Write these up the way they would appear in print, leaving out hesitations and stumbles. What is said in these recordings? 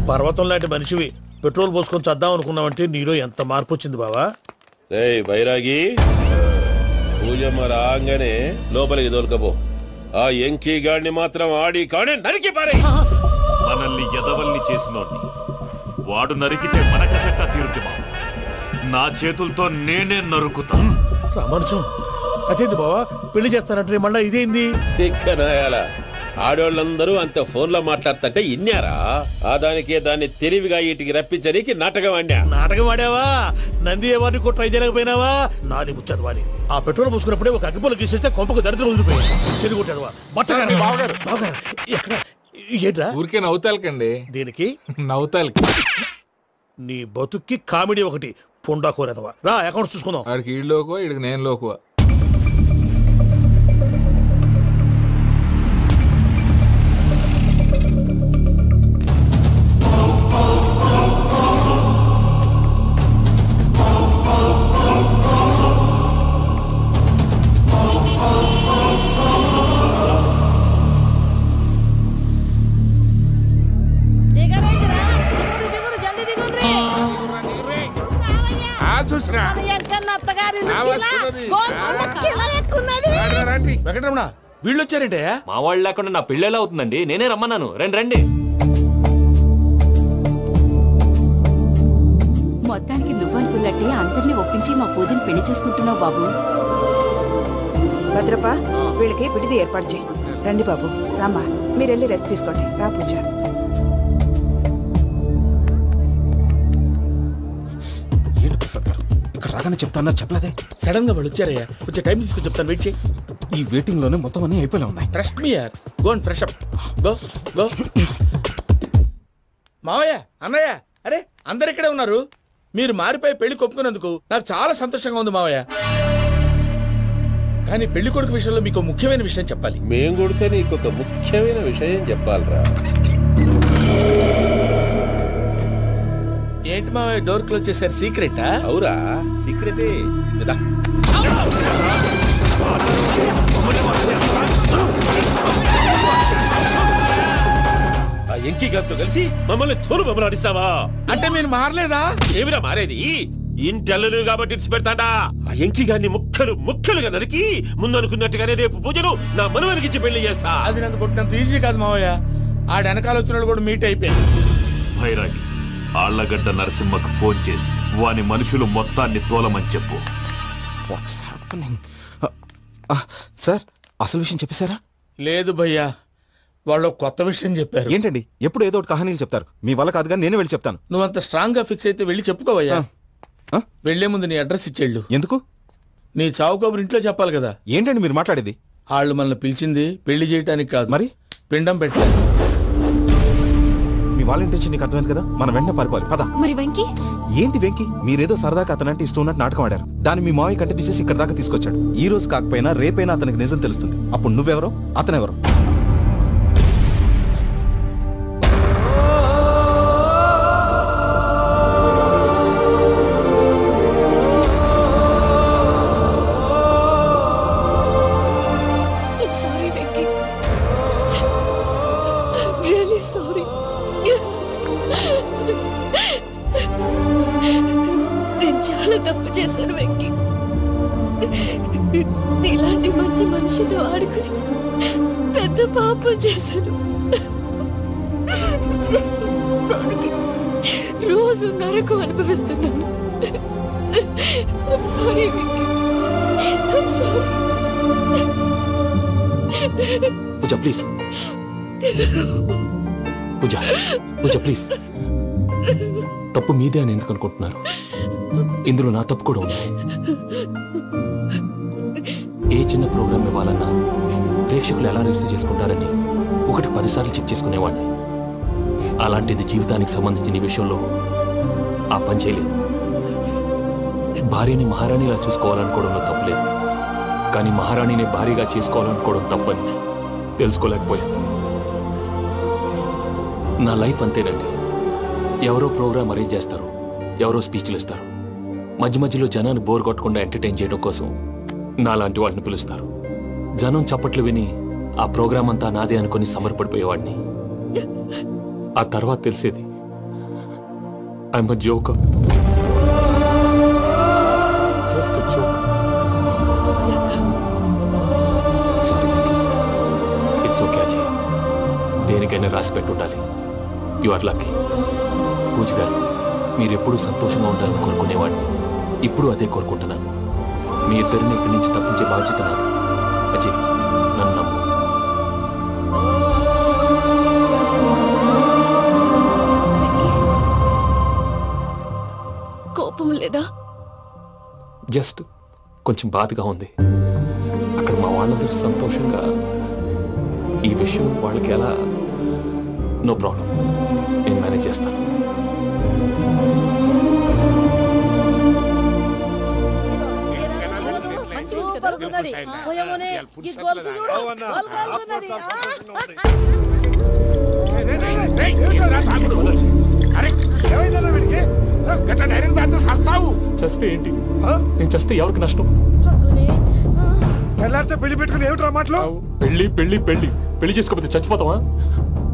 పర్వతం లాంటి మనిషివి పెట్రోల్ పోసుకొని చద్దాం అనుకున్నావంటే నీలో ఎంత మార్పు వచ్చింది బావా. బైరాగి పూజమ్మ రాగానే లోపలికి దొరకపో. ఆ ఎంకీ గాడిని మాత్రం ఆడి కాడే నరికి పారే. మనల్ని ఎదవల్ని చేసినోడ్ని వాడు నరికితే మనకసట్ట తీరుతుమా? నా చేతులతో నేనే నరుకుతా. రామానుజం అదేంది బావా, పెళ్లి చేస్తానంటే మళ్ళా ఇదేంది? తిక్కనాయాల ఆడోళ్ళందరూ అంత ఫోన్లో మాట్లాడుతుంటే ఇన్నారా? ఆ దానికే దాన్ని తెలివిగా వీటికి రప్పించడానికి నాటకం ఆడా. నాటకం ఆడావా? నంది ఎవరిని కూడా ట్రై చేయలేకపోయినావా? నాది ముచ్చదు వారి. ఆ పెట్రోల్ పోసుకున్నప్పుడే ఒక అగ్గిపోలు గీసేస్తే కొంపకు దరిద్రం వదిలిపోయింది. చెరుగుంటాడువా బట్టగారు బావగారు బావగారు ఎక్కడ ఏంట్రా? ఊరికే నవ్వుతాలకండి. దీనికి నవ్వుతాలకి నీ బతుక్కి కామెడీ ఒకటి పుండా కోరేదవా. రా అకౌంట్స్ చూసుకుందాం. ఆడికి ఈడులోకువా ఈడికి నేను లోకువా. వెంకటరమణ వీళ్ళు వచ్చారంటే మా వాళ్ళు లేకుండా నా పెళ్ళేలా అవుతుందండి? నేనే రమ్మన్నాను. రండి రండి. మొత్తానికి నువ్వనుకున్నట్టే అందరినీ ఒప్పించి మా పూజను పెళ్లి చేసుకుంటున్నావు బాబు. భద్రప వీళ్ళకి విడిది ఏర్పాటు చేయి. రండి బాబు రామ్మా, మీరు వెళ్ళి రెస్ట్ తీసుకోండి. రా పూజ. ఏంటి ప్రసాద్ గారు ఇక్కడ రాగానే చెప్తాను చెప్పలేదే? సడన్ గా వాళ్ళు వచ్చారయ్యా, కొంచెం టైం తీసుకొని చెప్తాను, వెయిట్ చేయి. ఈ వెయిటింగ్ లోనే మొత్తం అన్ని అయిపోయినా ఉన్నాయి. ట్రస్ట్ మీ యార్, go and fresh up. Go go. మావయ్య అన్నయ్య, అరే అందరు ఇక్కడే ఉన్నారు. మీరు మారిపోయి పెళ్లి కొప్పుకున్నందుకు నాకు చాలా సంతోషంగా ఉంది మావయ్య. కానీ పెళ్లి కొడుకు విషయంలో మీకు ముఖ్యమైన విషయం చెప్పాలి. మేం కొడితే నీకు ఒక ముఖ్యమైన విషయం చెప్పాలరా. ఏంటి మావయ్య డోర్ క్లోజ్ చేశారు? సీక్రెటా? అవురా, సీక్రెటే. ఆ ఎంకీ గారితో కలిసి మమ్మల్ని తోలు బొమ్మలాడిస్తావా? అంటే మీరు మారలేదా? ఏమిరా మారేది? ఇంటల్లు కాబట్టి ఇడిచి పెడతాడా? ఆ ఎంకీ గారిని ముక్కలుగా నరికి ముందు అనుకున్నట్టుగానే రేపు పూజను నా మనవనికిచ్చి పెళ్లి చేస్తా. అది నన్ను కొట్టినంత ఈజీ కాదు మావయ్య. ఆ వెనకాల వచ్చిన కూడా మీట్ అయిపోయాడు. భైరాగి ఆళ్లగడ్డ నరసింహకు ఫోన్ చేసి వాని మనుషులు మొత్తాన్ని తోలమని చెప్పు. సార్ అసలు విషయం చెప్పేశారా? లేదు భయ్యా, వాళ్ళు కొత్త విషయం చెప్పారు. ఏంటండి ఎప్పుడు ఏదో ఒకటి కహానీలు చెప్తారు. మీ వల్ల కాదుగా నేనే వెళ్ళి చెప్తాను. నువ్వంత స్ట్రాంగ్ గా ఫిక్స్ అయితే వెళ్ళి చెప్పుకోవయ్యా. వెళ్లే ముందు నీ అడ్రస్ ఇచ్చేళ్ళు. ఎందుకు? నీ చావు కబురు ఇంట్లో చెప్పాలి కదా. ఏంటండి మీరు మాట్లాడేది? వాళ్ళు మనల్ని పిలిచింది పెళ్లి చేయటానికి కాదు, మరి పిండం పెట్టాలి. మీ వాళ్ళ ఇంటి నీకు అర్థమైంది కదా, మనం వెంటనే పారిపోవాలి. పద. మరి వెంకీ? ఏంటి వెంకీ? మీరేదో సరదాగా అతనంటే ఇష్టం ఉన్నట్టు నాటకం ఆడారు. దాన్ని మీ మావయ్య కంటే తీసేసి ఇక్కడ దాకా తీసుకొచ్చాడు. ఈ రోజు కాకపోయినా రేపైనా అతనికి నిజం తెలుస్తుంది. అప్పుడు నువ్వెవరో అతనెవరో. తప్పు చేశాను వెంకీ. నీలాంటి మంచి మనిషితో ఆడుకుని పెద్ద పాపం చేశాను. రోజు నరకం అనుభవిస్తున్నాను. Sorry Venky, sorry. Pooja please, Pooja please. తప్పు మీదే అని ఎందుకు అనుకుంటున్నారు? ఇందులో నా తప్పు కూడా ఉంది. ఏ చిన్న ప్రోగ్రామ్ ఇవ్వాలన్నా ప్రేక్షకులు ఎలా రిసీవ్ చేసుకుంటారని 1-10 సార్లు చెక్ చేసుకునేవాడిని. అలాంటిది జీవితానికి సంబంధించిన విషయంలో ఆ పని చేయలేదు. భార్యని మహారాణిలా చూసుకోవాలనుకోవడంలో తప్పులేదు, కానీ మహారాణిని భార్యగా చేసుకోవాలనుకోవడం తప్పని తెలుసుకోలేకపోయాను. నా లైఫ్ అంతేనండి. ఎవరో ప్రోగ్రామ్ అరేంజ్ చేస్తారు, ఎవరో స్పీచ్లు ఇస్తారు. మధ్య మధ్యలో జనాన్ని బోర్ కొట్టకుండా ఎంటర్టైన్ చేయడం కోసం నాలాంటి వాడిని పిలుస్తారు. జనం చప్పట్లు విని ఆ ప్రోగ్రామ్ అంతా నాదే అనుకుని సమర్పడిపోయేవాడిని. ఆ తర్వాత తెలిసేది I'm a joker. Just a joke. Sorry it's okay Ajay. దేనికైనా రాసి పెట్టి ఉండాలి. You are lucky. పూజ గారు, మీరు ఎప్పుడూ సంతోషంగా ఉండాలని కోరుకునేవాడిని. ఇప్పుడు అదే కోరుకుంటున్నాను. మీ ఇద్దరిని ఇక్కడి నుంచి తప్పించే బాధ్యత నాది. అజయ్, నన్ను నమ్ము. కోపం లేదా? జస్ట్ కొంచెం బాధగా ఉంది. అక్కడ మా వాళ్ళందరూ సంతోషంగా ఈ విషయం వాళ్ళకి ఎలా. నో ప్రాబ్లం, నేను మేనేజ్ చేస్తాను. చస్తే ఏంటి? నేను చస్తే ఎవరికి నష్టం? పెళ్లి పెట్టుకుని ఏమిట్రా మాటలు? పెళ్లి పెళ్లి పెళ్లి పెళ్లి చేసుకోకపోతే చచ్చిపోతావా?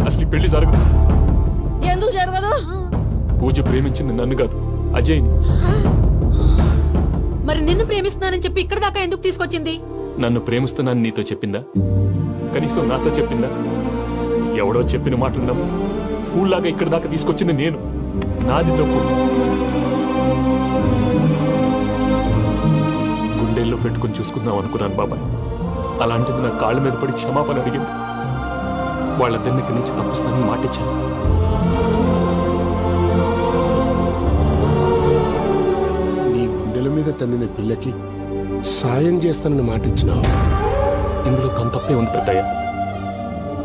అసలు ఈ పెళ్లి జరగదు. ఎందుకు జరగదు? పూజ ప్రేమించింది నన్ను కాదు, అజయ్ని. మరి నిన్ను ప్రేమిస్తున్నానని చెప్పి ఇక్కడ దాకా ఎందుకు తీసుకొచ్చింది? నన్ను ప్రేమిస్తున్నాను నీతో చెప్పిందా? కనీసం నాతో చెప్పిందా? ఎవడో చెప్పిన మాటలు నమ్ము ఫూల్ లాగా ఇక్కడ దాకా తీసుకొచ్చింది నేను. నాది తప్పు. గుండెల్లో పెట్టుకుని చూసుకుందాం అనుకున్నాను బాబాయ్. అలాంటిది నా కాళ్ళ మీద పడి క్షమాపణ అడిగింది. వాళ్ళిద్దరిని ఇక్కడి నుంచి తప్పిస్తానని మాటిచ్చాను. నీ గుండెల మీద తన్నిన పిల్లకి సాయం చేస్తానని మాటిచ్చినావు. ఇందులో తన తప్పే ఉంది పెద్దయ్య.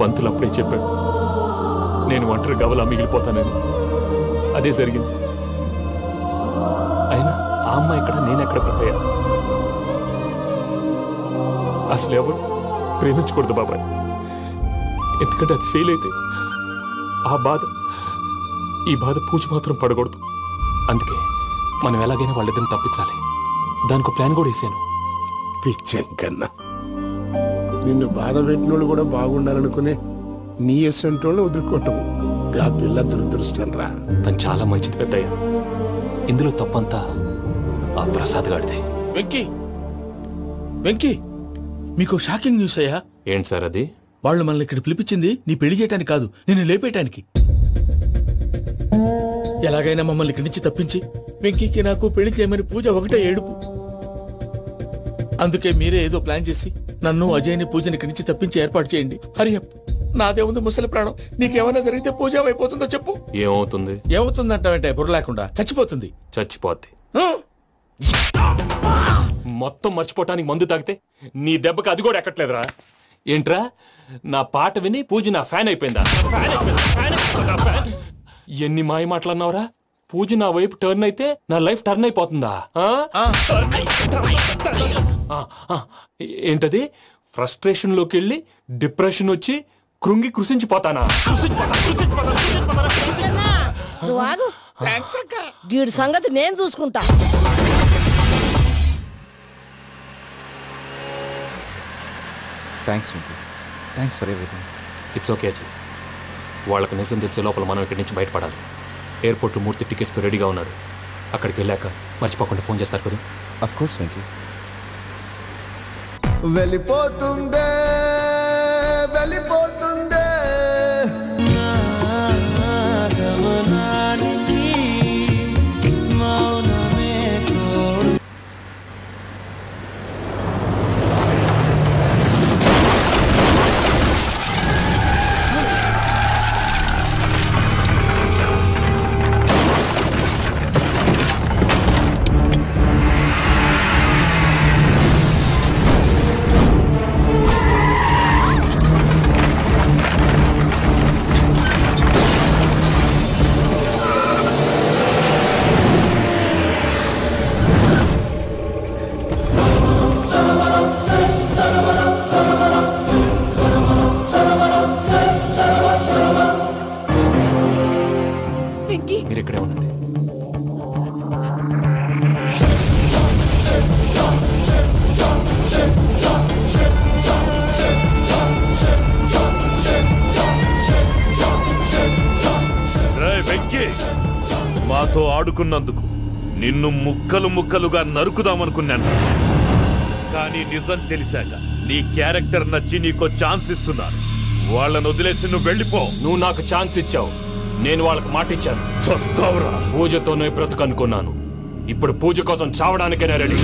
పంతులు అప్పుడే చెప్పాడు నేను ఒంటరి గవలా మిగిలిపోతానని. అదే జరిగింది. అయినా ఆ అమ్మాయి ఎక్కడ, నేనెక్కడ పెద్దయ్య? అసలు ఎవరు ప్రేమించకూడదు బాబాయ్. ఎందుకంటే అది ఫెయిల్ అయితే ఆ బాధ, ఈ బాధ పూజ మాత్రం పడకూడదు. అందుకే మనం ఎలాగైనా వాళ్ళిద్దరిని తప్పించాలి. దానికి ప్లాన్ కూడా వేసాను. పిచ్చంకన్నా నిన్ను బాధ పెట్టినోళ్ళు కూడా బాగుండాలనుకునే నీ ఎస్సంటోళ్ళు వదులుకోవటం ఆ పిల్ల దురదృష్టం రా. తను చాలా మంచిది పెద్దయ్య. ఇందులో తప్పంతా ఆ ప్రసాద్ గాడిదే. వెంకీ, వెంకీ, మీకు షాకింగ్ న్యూస్ అయ్యా. ఏంటి సార్ అది? వాళ్ళు మనల్ని ఇక్కడ పిలిపించింది నీ పెళ్లి చేయడానికి కాదు, నిన్ను లేపేయటానికి. ఎలాగైనా మమ్మల్ని ఇక్కడి నుంచి తప్పించి వెంకీకి నాకు పెళ్లి చేయమని పూజ ఒకటే ఏడుపు. అందుకే మీరే ఏదో ప్లాన్ చేసి నన్ను అజయ్ని పూజని ఇక్కడి నుంచి తప్పించి ఏర్పాటు చేయండి. హరియప్, నాదే ఉంది ముసలి ప్రాణం. నీకేమైనా జరిగితే పూజ అయిపోతుందో చెప్పు. ఏమవుతుంది? ఏమవుతుందంటావంటే బుర్ర లేకుండా చచ్చిపోతుంది. చచ్చిపోద్ది. మొత్తం మర్చిపోవటానికి మందు తాగితే నీ దెబ్బకి అది కూడా ఎక్కట్లేదురా. ఏంట్రా, నా పాట విని పూజ నా ఫ్యాన్ అయిపోయిందా? ఎన్ని మాయ మాటలన్నావురా? పూజ నా వైపు టర్న్ అయితే నా లైఫ్ టర్న్ అయిపోతుందా? ఏంటది? ఫ్రస్ట్రేషన్ లోకి వెళ్ళి డిప్రెషన్ వచ్చి కృంగి కృషించిపోతానా? వీడి సంగతి నేను చూసుకుంటా. Thanks Venky, thanks for everything. It's okay Ajay. వాళ్ళకి నిజం తెలిసే లోపల మనం ఇక్కడి నుంచి బయటపడాలి. ఎయిర్పోర్ట్లో మూర్తి టికెట్స్తో రెడీగా ఉన్నాడు. అక్కడికి వెళ్ళాక మర్చిపోకుండా ఫోన్ చేస్తారు కదా. Of course Venky. వెళ్ళిపోతుందే వెళ్ళిపోతుందే గమనానికి మౌనమే తోడు. మీరు ఇక్కడే ఉండండి. వెంకీ మాతో ఆడుకున్నందుకు నిన్ను ముక్కలు ముక్కలుగా నరుకుదామనుకున్నాను. కానీ నిజం తెలిసాక నీ క్యారెక్టర్ నచ్చి నీకో ఛాన్స్ ఇస్తున్నాను. వాళ్ళను వదిలేసి నువ్వు వెళ్ళిపో. నువ్వు నాకు ఛాన్స్ ఇచ్చావు, నేను వాళ్ళకి మాట ఇచ్చాను. చస్తావురా. పూజతోనే బ్రతుకనుకున్నాను, ఇప్పుడు పూజ కోసం చావడానికైనా రెడీ.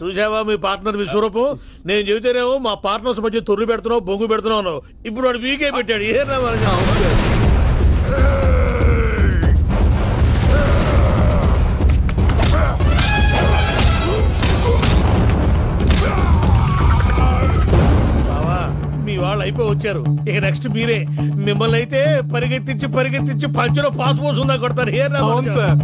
చూసావా మీ పార్ట్నర్ విశ్వరూపం? నేను చెబితేనేమో మా పార్ట్నర్స్ మధ్య తొర్రు పెడుతున్నావు, బొంగు పెడుతున్నావు. ఇప్పుడు వాడు వీకే పెట్టాడు. ఏనా బావా, మీ వాళ్ళు అయిపోయి వచ్చారు. ఇక నెక్స్ట్ మీరే. మిమ్మల్ని అయితే పరిగెత్తించి పంచలో పాస్ పోసుందా కొడతారు. ఏనా సార్?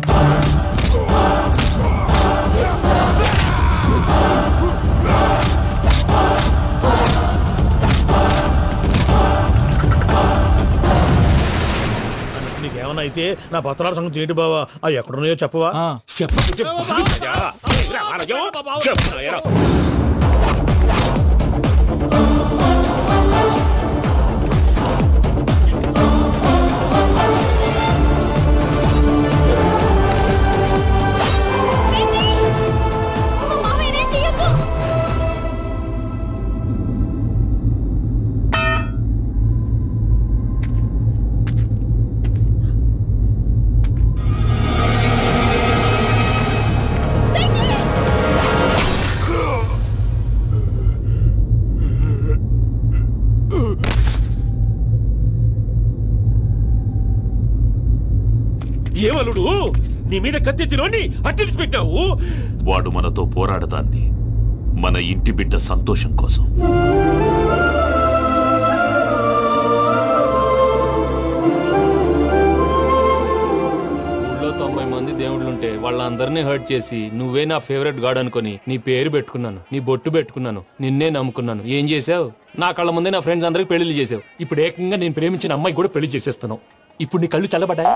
నీకేమన్నా అయితే నా పత్రాల సంగతి ఏంటి బావా? అవి ఎక్కడున్నాయో చెప్పవా? ఏమలుడు, నీ మీద కత్తెత్తినోని అట్టెలిసి పెట్టావు. వాడు మనతో పోరాడతాంది మన ఇంటి బిడ్డ సంతోషం కోసం. ఊళ్ళో 90 మంది దేవుళ్ళుంటే వాళ్ళందరినీ హర్ట్ చేసి నువ్వే నా ఫేవరెట్ గాడ్ అనుకుని నీ పేరు పెట్టుకున్నాను, నీ బొట్టు పెట్టుకున్నాను, నిన్నే నమ్ముకున్నాను. ఏం చేసావు? నా కళ్ళ ముందే నా ఫ్రెండ్స్ అందరికి పెళ్లి చేసావు. ఇప్పుడు ఏకంగా నేను ప్రేమించిన అమ్మాయి కూడా పెళ్లి చేసేస్తున్నావు. ఇప్పుడు నీ కళ్ళు చల్లబడ్డాయి.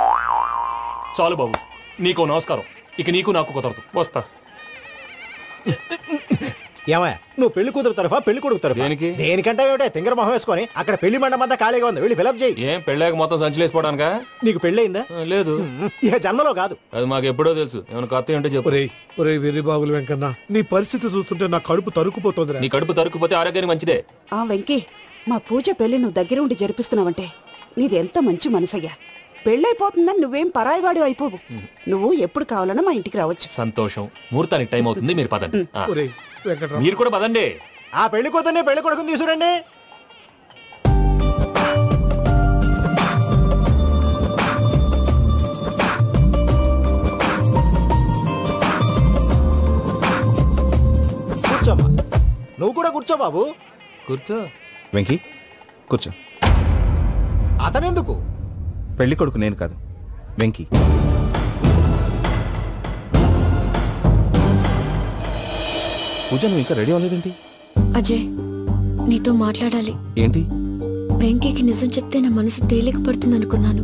చాలు బాబు, నీకు నమస్కారం. ఇక నీకు నాకు కుదరదు. వస్తా. ఏమయ్య, నువ్వు పెళ్లి కూతురు తరఫా పెళ్లి కొడుకు తరఫా? దేనికంటే తింగర మొహం వేసుకొని అక్కడ పెళ్లి మండపం అంతా ఖాళీగా ఉంది, వెళ్ళి ఫిలప్ చేయి. ఏం పెళ్ళాక మొత్తం సంచలేసిపోవడానికా? నీకు పెళ్ళయిందా? లేదు. ఇక జన్మలో కాదు. అది మాకు ఎప్పుడో తెలుసు. ఏమైనా కొత్త ఉంటే చెప్పు. వెర్రి బాబులు వెంకన్న, నీ పరిస్థితి చూస్తుంటే నా కడుపు తరుక్కుపోతుంది. నీ కడుపు తరుక్కుపోతే ఆరోగ్యానికి మంచిదే. ఆ వెంకీ, మా పూజ పెళ్లి నువ్వు దగ్గర ఉండి జరిపిస్తున్నావంటే నీది ఎంత మంచి మనసయ్యా. పెళ్ళైపోతుందని నువ్వేం పరాయివాడి అయిపోవు. నువ్వు ఎప్పుడు కావాలన్నా మా ఇంటికి రావచ్చు. సంతోషం. ముహూర్తానికి టైం అవుతుంది, మీరు పదండి. మీరు కూడా పదండి. ఆ పెళ్లి కూతుర్ని పెళ్లి కొడుకుని తీసుకురండి. కూర్చోమ్మా. నువ్వు కూడా కూర్చో బాబు. కూర్చో. వెంకీ కూర్చో. అతనెందుకు? పెళ్లి కొడుకు నేను కాదు, వెంకీ. పూజ, నువ్వు ఇంకా రెడీ అవ్వలేదేంటి? అజయ్, నీతో మాట్లాడాలి. ఏంటి? వెంకీకి నిజం చెప్తే నా మనసు తేలిక పడుతుంది అనుకున్నాను.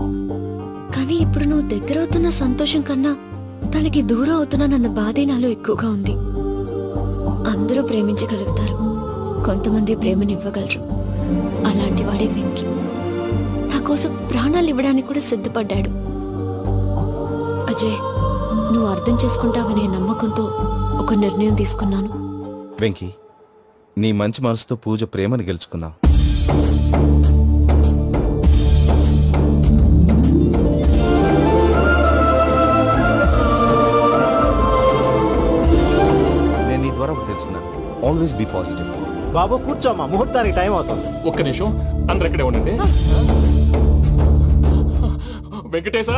కానీ ఇప్పుడు నువ్వు దగ్గర అవుతున్న సంతోషం కన్నా తనకి దూరం అవుతున్నానన్న బాధే నాలో ఎక్కువగా ఉంది. అందరూ ప్రేమించగలుగుతారు, కొంతమంది ప్రేమనివ్వగలరు. అలాంటి వాడే వెంకీ. నా కోసం ప్రాణాలు ఇవ్వడానికి కూడా సిద్ధపడ్డాడు. అజయ్, నువ్వు అర్థం చేసుకుంటావనే నమ్మకంతో ఒక నిర్ణయం తీసుకున్నాను. వెంకీ, నీ మంచి మనసుతో పూజ ప్రేమను గెలుచుకుందాం. నేను నీ ద్వారా ఒకటి తెలుసుకున్నాను. Always be positive. బాబు కూర్చోమ్మా, ముహూర్తానికి టైం అవుతుంది. ఒక్క నిమిషం, అందరు ఇక్కడే ఉండండి. వెంకటేశా,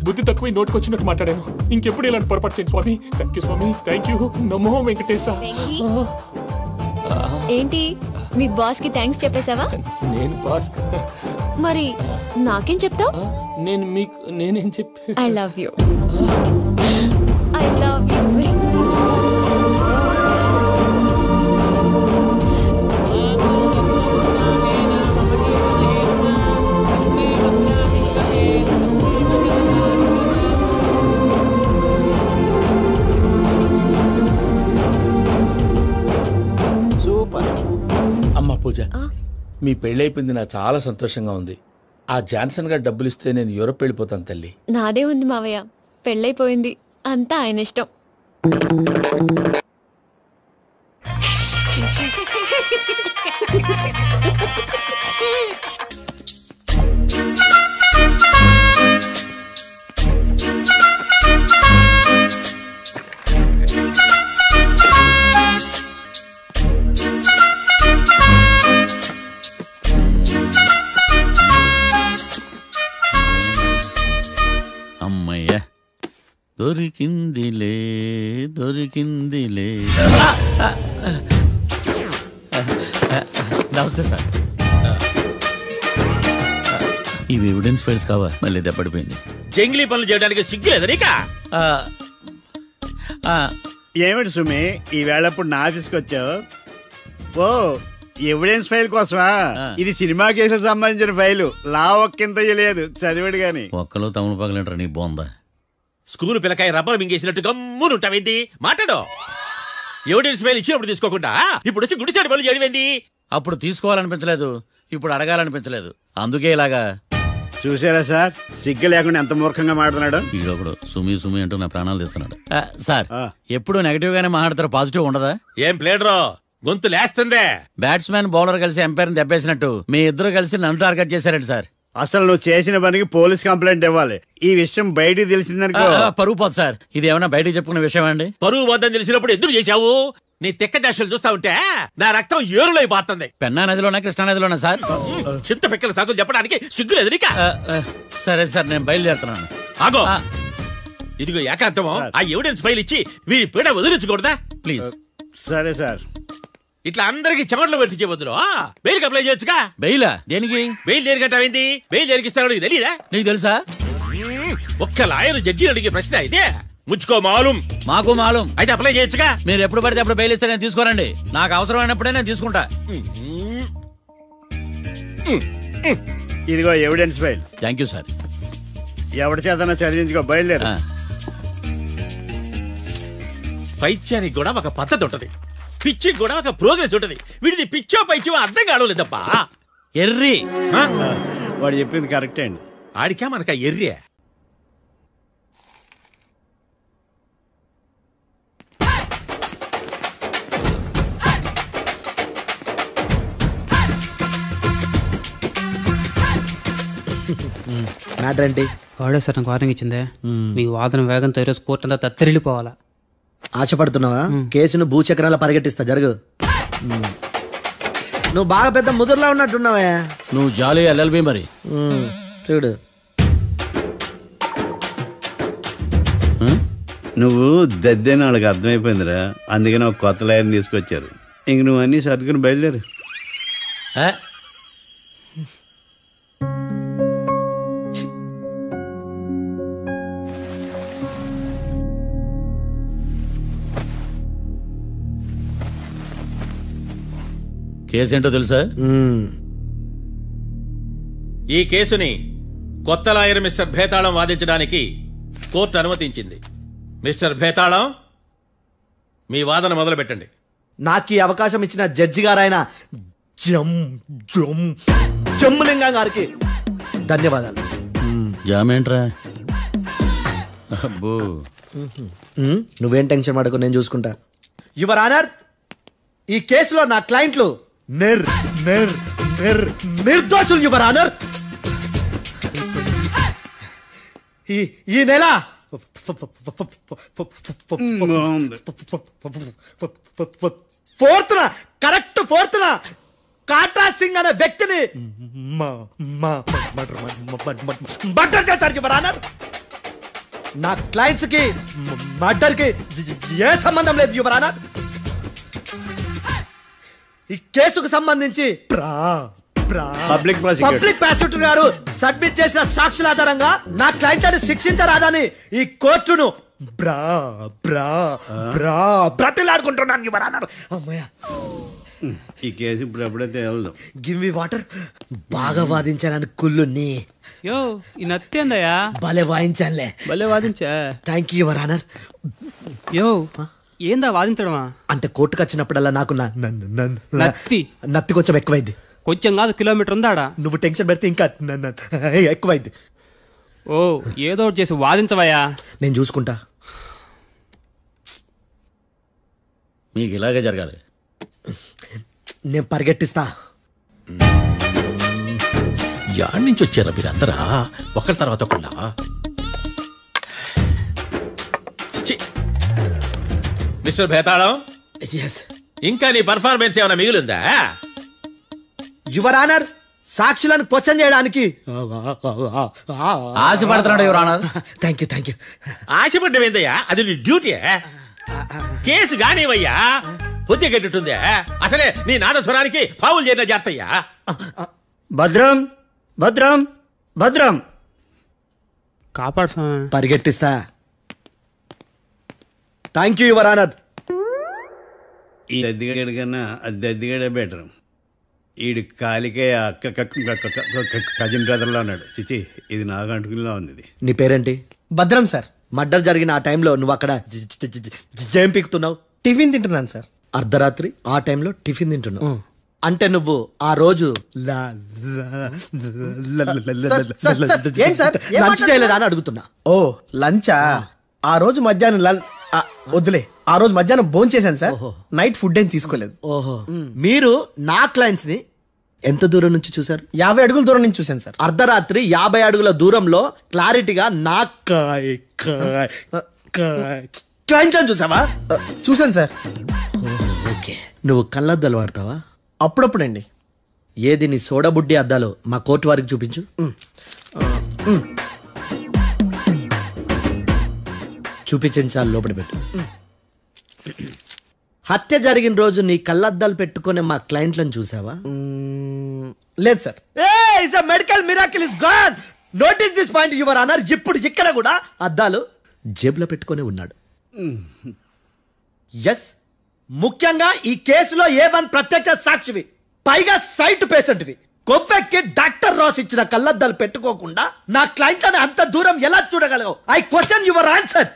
బుద్ధి తక్కువ నోటికొచ్చినట్టు మాట్లాడాను. ఇంకెప్పుడు ఇలాంటి పొరపాటు చేయండి స్వామి. థ్యాంక్ యూ స్వామి, థ్యాంక్ యూ. నమో వెంకటేశ. ఏంటి మీ బాస్ కి థ్యాంక్స్ చెప్పేశావా? నేను బాస్ మరి నాకేం చెప్తావు? నేను మీకు నేనేం చెప్పి I love you. I love you. అమ్మ పూజ, మీ పెళ్ళైపోయింది, నాకు చాలా సంతోషంగా ఉంది. ఆ జాన్సన్ గారు డబ్బులు ఇస్తే నేను యూరోప్ వెళ్ళిపోతాను తల్లి. నాదే ఉంది మావయ్య, పెళ్ళైపోయింది, అంతా ఆయన ఇష్టం. అమ్మయ్య, దొరికిందిలే దొరికిందిలే. నమస్తే సార్. ఇవి ఎవిడెన్స్ ఫైల్స్ కావా? మళ్ళీ దెబ్బడిపోయింది. జంగిలీ పనులు చేయడానికి సిగ్గులేదు నీకా? ఏమిటి సుమి, ఈ వేళప్పుడు నా ఆఫీస్కి వచ్చావు? ఓ, ఎవిడెన్స్ ఫైల్ కోసమా? ఇది సినిమా కేసులకు సంబంధించిన ఫైలు. లా ఒక్కింత లేదు, చదివాడు గాని. ఒక్కలో తమను పగలంటారు నీ బోందా. School పిల్లకాయ rubber మింగేసినట్టు గమ్మునుంటావేంటి? మాట్లాడు. ఎవిడెన్స్ ఫైల్ ఇచ్చినప్పుడు తీసుకోకుండా ఇప్పుడు వచ్చి గుడిసాడు పనులు చేయడమేంటి? అప్పుడు తీసుకోవాలనిపించలేదు, ఇప్పుడు అడగాలనిపించలేదు, అందుకే ఇలాగా. చూసారా సార్, సిగ్గు లేకుండా ఎంత మూర్ఖంగా మాట్లాడుతున్నాడు. వీడొకడు సుమి సుమి అంటూ నా ప్రాణాలు తీస్తున్నాడు. సార్, ఎప్పుడు నెగటివ్ గానే మాట్లాడతారు, పాజిటివ్ ఉండదా? ఏం ప్లేడరో గొంతు లేస్తుందే. బ్యాట్స్మెన్ బౌలర్ కలిసి ఎంపైర్ దెబ్బేసినట్టు మీ ఇద్దరు కలిసి నన్ను టార్గెట్ చేశారండి సార్. అసలు నువ్వు చేసిన పనికి పోలీస్ కంప్లైంట్ ఇవ్వాలి. ఈ విషయం బయటికి తెలిసిందనుకో పరువు పోదు సార్. ఇది ఏమన్నా బయటకు చెప్పుకున్న విషయం అండి? పరువు వద్దని తెలిసినప్పుడు ఎందుకు చేశావు? నీ తెక్క దశలు చూస్తా ఉంటే నా రక్తం ఏరులై పారుతుంది. పెన్నా నదిలోనా కృష్ణా నదిలోనా సార్? చింత పిక్కల సాగులు చెప్పడానికి సిగ్గులేదు నీకా? సరే సార్, నేను బయలుదేరుతున్నాను. ఆగో, ఇదిగో ఏకాంతమో, ఆ ఎవిడెన్స్ ఫైల్ ఇచ్చి వీడి పీడ వదిలించకూడదా? ప్లీజ్. సరే సార్. ఇట్లా అందరికి చెమటలు పెట్టించే బదులు బెయిల్కి అప్లై చేయొచ్చుగా. బెయిలా? దేనికి? బెయిల్ దేనికంటావేంది? బెయిల్ దేనికిస్తానో నీకు తెలీదా? నీకు తెలుసా? ఒక్క లాయర్ జడ్జి అడిగే ప్రశ్న ఇదే. ముచ్చుకో మాలూం. మాకు మాలూం. అయితే అప్లై చేయొచ్చుగా. మీరు ఎప్పుడు పడితే అప్పుడు బెయిల్ ఇస్తే నేను తీసుకోరండి. నాకు అవసరమైనప్పుడే నేను తీసుకుంటా. ఇదిగో evidence file. Thank you sir. ఎవరి చేతనా చదివించుకో, బయలుదేరు. పైత్యానికి కూడా ఒక పద్ధతి ఉంటది, పిచ్చికి కూడా ఒక ప్రోగ్రెస్ ఉంటది. వీడిది పిచ్చో పైచో అర్థం కావలేదప్పా. ఎర్రి. వాడు చెప్పింది కరెక్టే అండి. ఆడికా మనక ఎర్రే. మ్యాటర్ ఏంటి? వాడే సార్ నాకు వార్నింగ్ ఇచ్చిందే. మీ వాదన వేగంతో ఈరోజు కోర్టు అంతా తత్తరిల్లిపోవాలా. ఆశపడుతున్నావా? కేసును భూచక్రాల పరిగెట్టిస్తా, జరుగు. నువ్వు బాగా పెద్ద ముదురులా ఉన్నట్టున్నావే. నువ్వు జాలి ఎల్ఎల్బి మరి. చూడు, నువ్వు దద్దేని వాళ్ళకి అర్థమైపోయిందిరా, అందుకని ఒక కొత్త లాయర్ని తీసుకొచ్చారు. ఇంక నువ్వు అన్నీ సర్దుకుని బయలుదేరు. కేసు ఏంటో తెలుసా? ఈ కేసుని కొత్త లాయర్ మిస్టర్ భేతాళం వాదించడానికి కోర్టు అనుమతించింది. మిస్టర్ భేతాళం, మీ వాదన మొదలు పెట్టండి. నాకు ఈ అవకాశం ఇచ్చిన జడ్జి గారైన జమ్ములింగం గారికి ధన్యవాదాలు. జామేంట్రా? నువ్వేం టెన్షన్ పడకు, నేను చూసుకుంటా. యువర్ ఆనర్, ఈ కేసులో నా క్లయింట్లు నిర్దోషులు యువర్ ఆనర్. ఈ నెల 4th correct 4th Katra Singh అనే వ్యక్తిని మర్డర్ చేశారు యువర్ ఆనర్. నా క్లయింట్స్ కి మర్డర్ కి ఏ సంబంధం లేదు యువర్ ఆనర్. ఈ కేసుకు సంబంధించి పబ్లిక్ ప్రాసిక్యూటర్ గారు సబ్మిట్ చేసిన సాక్షుల ఆధారంగా నా క్లయింట్ శిక్షించరాదని ఈ కోర్టును బ్రతిలాడుకుంటున్నాను యువర్ ఆనర్. అమ్మయ్య, ఈ కేసు ఇప్పుడు ఎప్పుడైతే వెళ్దాం. Give me water. బాగా వాదించాను కుళ్ళుని. యో ఈ నత్తేందయ్యా, భలే వాయించానులే. భలే వాదించా. Thank you your honour. యో ఏందా వాదించడమా? అంటే కోర్టుకు వచ్చినప్పుడల్లా నాకు నత్తి కొంచెం ఎక్కువైంది. కొంచెం కాదు, కిలోమీటర్ ఉందాడా. నువ్వు టెన్షన్ పెడితే ఇంకా ఎక్కువైంది. ఓ ఏదో ఒకటి చేసి వాదించవయ్యా. నేను చూసుకుంటా. మీకు ఇలాగే జరగాలి. నేను పరిగెట్టిస్తా. యాడ్ నుంచి వచ్చారా మీరందరా ఒకరి తర్వాత ఒకళ్ళ? మిస్టర్ భేతాళం, ఇంకా నీ పర్ఫార్మెన్స్ ఏమైనా మిగిలిందా? యువర్ ఆనర్, సాక్షులను క్వశ్చన్ చేయడానికి ఆశపడుతున్నాడు యువర్ ఆనర్. Thank you. ఆశపడ్డం ఏందయ్యా, అది నీ డ్యూటీ. కేసు గానివయ్యా, బుద్ధి గట్టుందే. అసలే నీ నాదస్వరానికి పావులు చేరిన జాతయ్యా. భద్రం భద్రం భద్రం కాపాడు. పరిగెట్టిస్తా. Thank you your honour. ఈ దద్దిగాడి కన్నా అది దద్దిగాడే బెటర్. ఈడు కాలికే కజిన్ బ్రదర్లో అన్నాడు. చిచి, ఇది నాకు అంటుకునిలా ఉంది. నీ పేరేంటి? భద్రం సార్. మర్డర్ జరిగిన ఆ టైంలో నువ్వు అక్కడ ఏం పీకుతున్నావు? టిఫిన్ తింటున్నాను సార్. అర్ధరాత్రి ఆ టైంలో టిఫిన్ తింటున్నావు అంటే నువ్వు ఆ రోజు లంచ్ చేయలేదా అని అడుగుతున్నా. ఓ లంచా? ఆ రోజు మధ్యాహ్నం వద్దులే, ఆ రోజు మధ్యాహ్నం భోంచేశాను సార్. నైట్ ఫుడ్ ఏం తీసుకోలేదు. ఓహో, మీరు నా క్లయింట్స్ ని ఎంత దూరం నుంచి చూసారు? 50 అడుగుల దూరం నుంచి చూశాను సార్. అర్ధరాత్రి 50 అడుగుల దూరంలో క్లారిటీగా నా క్లయింట్స్ అని చూసావా? చూశాను సార్. ఓకే, నువ్వు కళ్ళద్దాలు వాడతావా? అప్పుడప్పుడండి. ఏది నీ సోడబుడ్డి అద్దాలు మా కోర్టు వారికి చూపించు. చూపించాలి, లోపల పెట్టు. హత్య జరిగిన రోజు నీ కళ్ళద్దాలు పెట్టుకునే మా క్లయింట్లను చూసావా? లేదు sir. Medical miracle is gone. Notice this point your honour. ఇప్పుడు ఇక్కడ కూడా అద్దాలు జేబులో పెట్టుకొని ఉన్నాడు. ఎస్, ముఖ్యంగా ఈ కేసులో A1 ప్రత్యక్ష సాక్షివి, పైగా సైట్ పేషెంట్వి. కొవ్వెక్కి డాక్టర్ రాస్ ఇచ్చిన కళ్ళద్దాలు పెట్టుకోకుండా నా క్లయింట్లను అంత దూరం ఎలా చూడగలవు? I question your answer.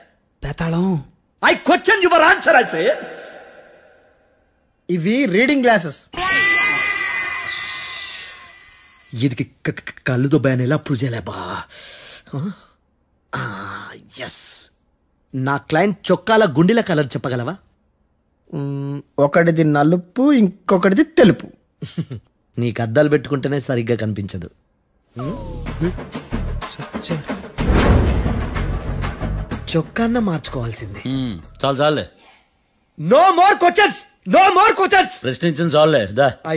I question your answer. I say ఇవి రీడింగ్ గ్లాసెస్. వీడికి కళ్ళుతో భయాన్ని ఎలా ప్రూవ్ చేయలేబా? ఎస్, నా క్లయింట్ చొక్కాల గుండెల కలర్ చెప్పగలవా? ఒకటిది నలుపు, ఇంకొకటిది తెలుపు. నీకు అద్దాలు పెట్టుకుంటేనే సరిగ్గా కనిపించదు. చొక్కాన్న మార్చుకోవాల్సింది. చాలు చాలే. No more questions, no more questions. ప్రశ్నించిన చాలులే. That I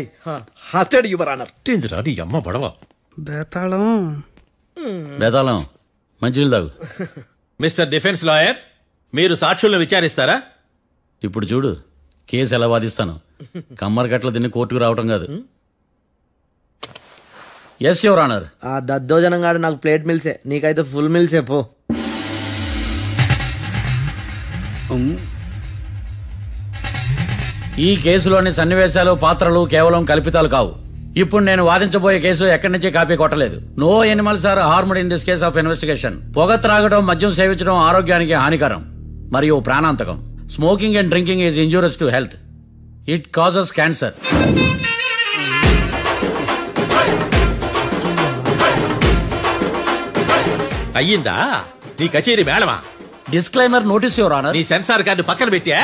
hurted your honour. నీ అమ్మ పడవ. బేతాళం బేతాళం మంచినీళ్ళు తాగు. మిస్టర్ డిఫెన్స్ లాయర్, మీరు సాక్షులను విచారిస్తారా? ఇప్పుడు చూడు కేసు ఎలా వాదిస్తాను. కమ్మరి గట్ల తిని కోర్టుకు రావటం కాదు. Yes your honour. ఆ దద్దోజనం గాడు నాకు ప్లేట్ మిల్సే, నీకైతే ఫుల్ మిల్సే పో. ఈ కేసులోని సన్నివేశాలు, పాత్రలు కేవలం కల్పితాలు కావు. ఇప్పుడు నేను వాదించబోయే కేసు ఎక్కడి నుంచి కాపీ కొట్టలేదు. No animals are harmed in this case of investigation. పొగ త్రాగడం, మద్యం సేవించడం ఆరోగ్యానికి హానికరం మరియు ప్రాణాంతకం. Smoking and drinking is injurious to health. It causes cancer. అయ్యిందా? నీ కచేరీ మేడమా? Disclaimer notice your honour. నీ సెన్సార్ కార్డు పక్కన పెట్టా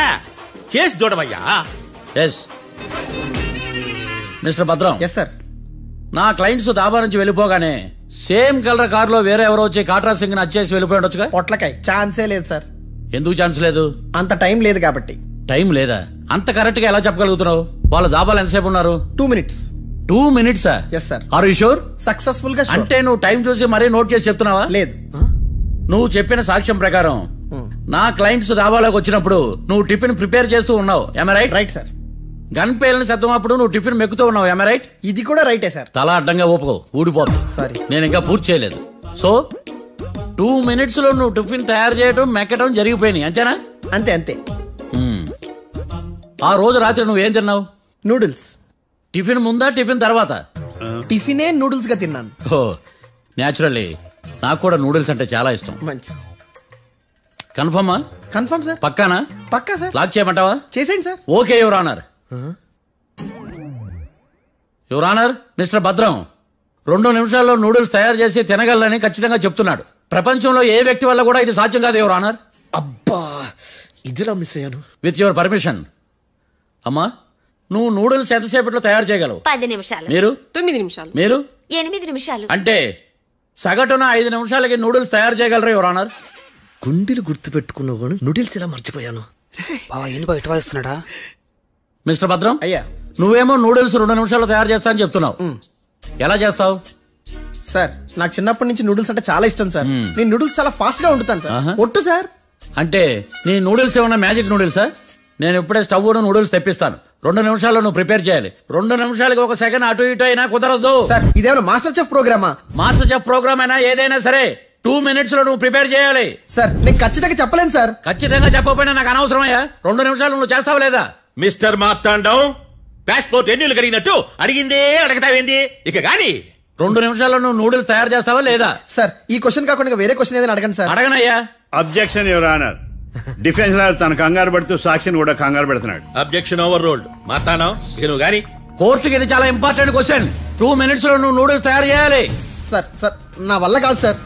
కేసు చూడవయ్యా. Yes mister Bhadram. Yes sir. నా క్లయింట్స్ దాబా నుంచి వెళ్ళిపోగానే సేమ్ కలర్ కారులో వేరే ఎవరో వచ్చి కాట్రా సింగ్ వచ్చేసి వెళ్ళిపోయి ఉండొచ్చుగా. పొట్లకాయ ఛాన్సే లేదు సార్. ఎందుకు ఛాన్స్ లేదు? అంత టైం లేదు కాబట్టి. టైం లేదా? అంత కరెక్ట్ గా ఎలా చెప్పగలుగుతున్నావు? వాళ్ళ దాబాలు ఎంతసేపు ఉన్నారు? 2 minutes. 2 minutes? Yes sir. Are you sure? Successful గా. అంటే నువ్వు టైం చూసి మరీ నోట్ చేసి చెప్తున్నావా? లేదు. నువ్వు చెప్పిన సాక్ష్యం ప్రకారం నా క్లయింట్స్ దాబాలోకి వచ్చినప్పుడు నువ్వు టిఫిన్ ప్రిపేర్ చేస్తూ ఉన్నావు. am I right? Right sir. Gun పేలిన శబ్దం అప్పుడు నువ్వు టిఫిన్ మెక్కుతూ ఉన్నావు. am I right? ఇది కూడా రైటే సార్. తల అడ్డంగా ఊపుకో, ఊడిపోదు. సారీ, నేను ఇంకా పూర్తి చేయలేదు. సో 2 minutes లో నువ్వు టిఫిన్ తయారు చేయడం మెక్కడం జరిగిపోయినాయి అంతేనా? అంతే అంతే. ఆ రోజు రాత్రి నువ్వేం తిన్నావు? నూడిల్స్. టిఫిన్ ముందా టిఫిన్ తర్వాత? టిఫినే నూడిల్స్ గా తిన్నాను. ఓ న్యాచురల్లీ నాకు కూడా నూడిల్స్ అంటే చాలా ఇష్టం. మంచి. కన్ఫర్మా? Confirm sir. పక్కానా? పక్కా సార్. లాక్ చేయమంటావా? చేసేయండి sir. Okay your honour. Your honour, mister Bhadram 2 నిమిషాల్లో నూడిల్స్ తయారు చేసి తినగలని ఖచ్చితంగా చెప్తున్నాడు. ప్రపంచంలో ఏ వ్యక్తి వల్ల కూడా ఇది సాధ్యం కాదు యువర్ ఆనర్. అబ్బా ఇదిలా మిస్ అయ్యాను. With your permission. అమ్మా నువ్వు నూడిల్స్ ఎంతసేపట్లో తయారు చేయగలవు? 10 నిమిషాలు. మీరు? 9 నిమిషాలు. మీరు? 8 నిమిషాలు. అంటే సగటున 5 నిమిషాలకి నూడిల్స్ తయారు చేయగలరు యువర్ ఆనర్. గుండెలు గుర్తు పెట్టుకున్నావు కానీ నూడిల్స్ ఇలా మర్చిపోయాను. ఇస్తున్నాడా? మిస్టర్ భద్రం, అయ్యా నువ్వేమో నూడిల్స్ 2 నిమిషాల్లో తయారు చేస్తా అని చెప్తున్నావు. ఎలా చేస్తావు? సార్ నాకు చిన్నప్పటి నుంచి నూడిల్స్ అంటే చాలా ఇష్టం సార్. నేను నూడిల్స్ చాలా ఫాస్ట్ గా వండుతాను సార్. ఒట్టు సార్. అంటే నీ నూడిల్స్ ఏమన్నా మ్యాజిక్ నూడిల్సా? నేను ఇప్పుడే స్టవ్ నూడిల్స్ తెప్పిస్తాను. 2 నిమిషాల్లో నువ్వు ప్రిపేర్ చేయాలి. 2 నిమిషాలకి 1 సెకండ్ అటు ఇటు అయినా కుదరదు సార్. ఇదేమన్నా మాస్టర్ చెఫ్ ప్రోగ్రామా? మాస్టర్ చెఫ్ ప్రోగ్రామ్ అయినా ఏదైనా సరే 2 minutes లో నువ్వు ప్రిపేర్ చేయాలి. సార్ నేను ఖచ్చితంగా చెప్పలేను సార్. ఖచ్చితంగా చెప్పకపోయినా నాకు అనవసరమయ్యా. 2 నిమిషాలు నువ్వు చేస్తావా లేదా? మిస్టర్ మార్తాండం పాస్పోర్ట్ ఎన్నిళ్ళు కడిగినట్టు అడిగిందే అడగతావేంది? ఇక గాని 2 నిమిషాల్లో నువ్వు నూడిల్స్ తయారు చేస్తావా లేదా? సార్ ఈ క్వశ్చన్ కాకుండా వేరే క్వశ్చన్ ఏదైనా అడగండి సార్. అడగనయ్యా. Objection your honour. Defence lawyer తన కంగారు పడుతూ సాక్షిని కూడా కంగారు పెడుతున్నాడు. Objection over ruled. మార్తాండం ఇక నువ్వు గాని. కోర్టుకి ఇది చాలా ఇంపార్టెంట్ క్వశ్చన్. 2 minutes లో నువ్వు నూడిల్స్ తయారు చేయాలి. సార్ సార్ నా వల్ల కాదు సార్.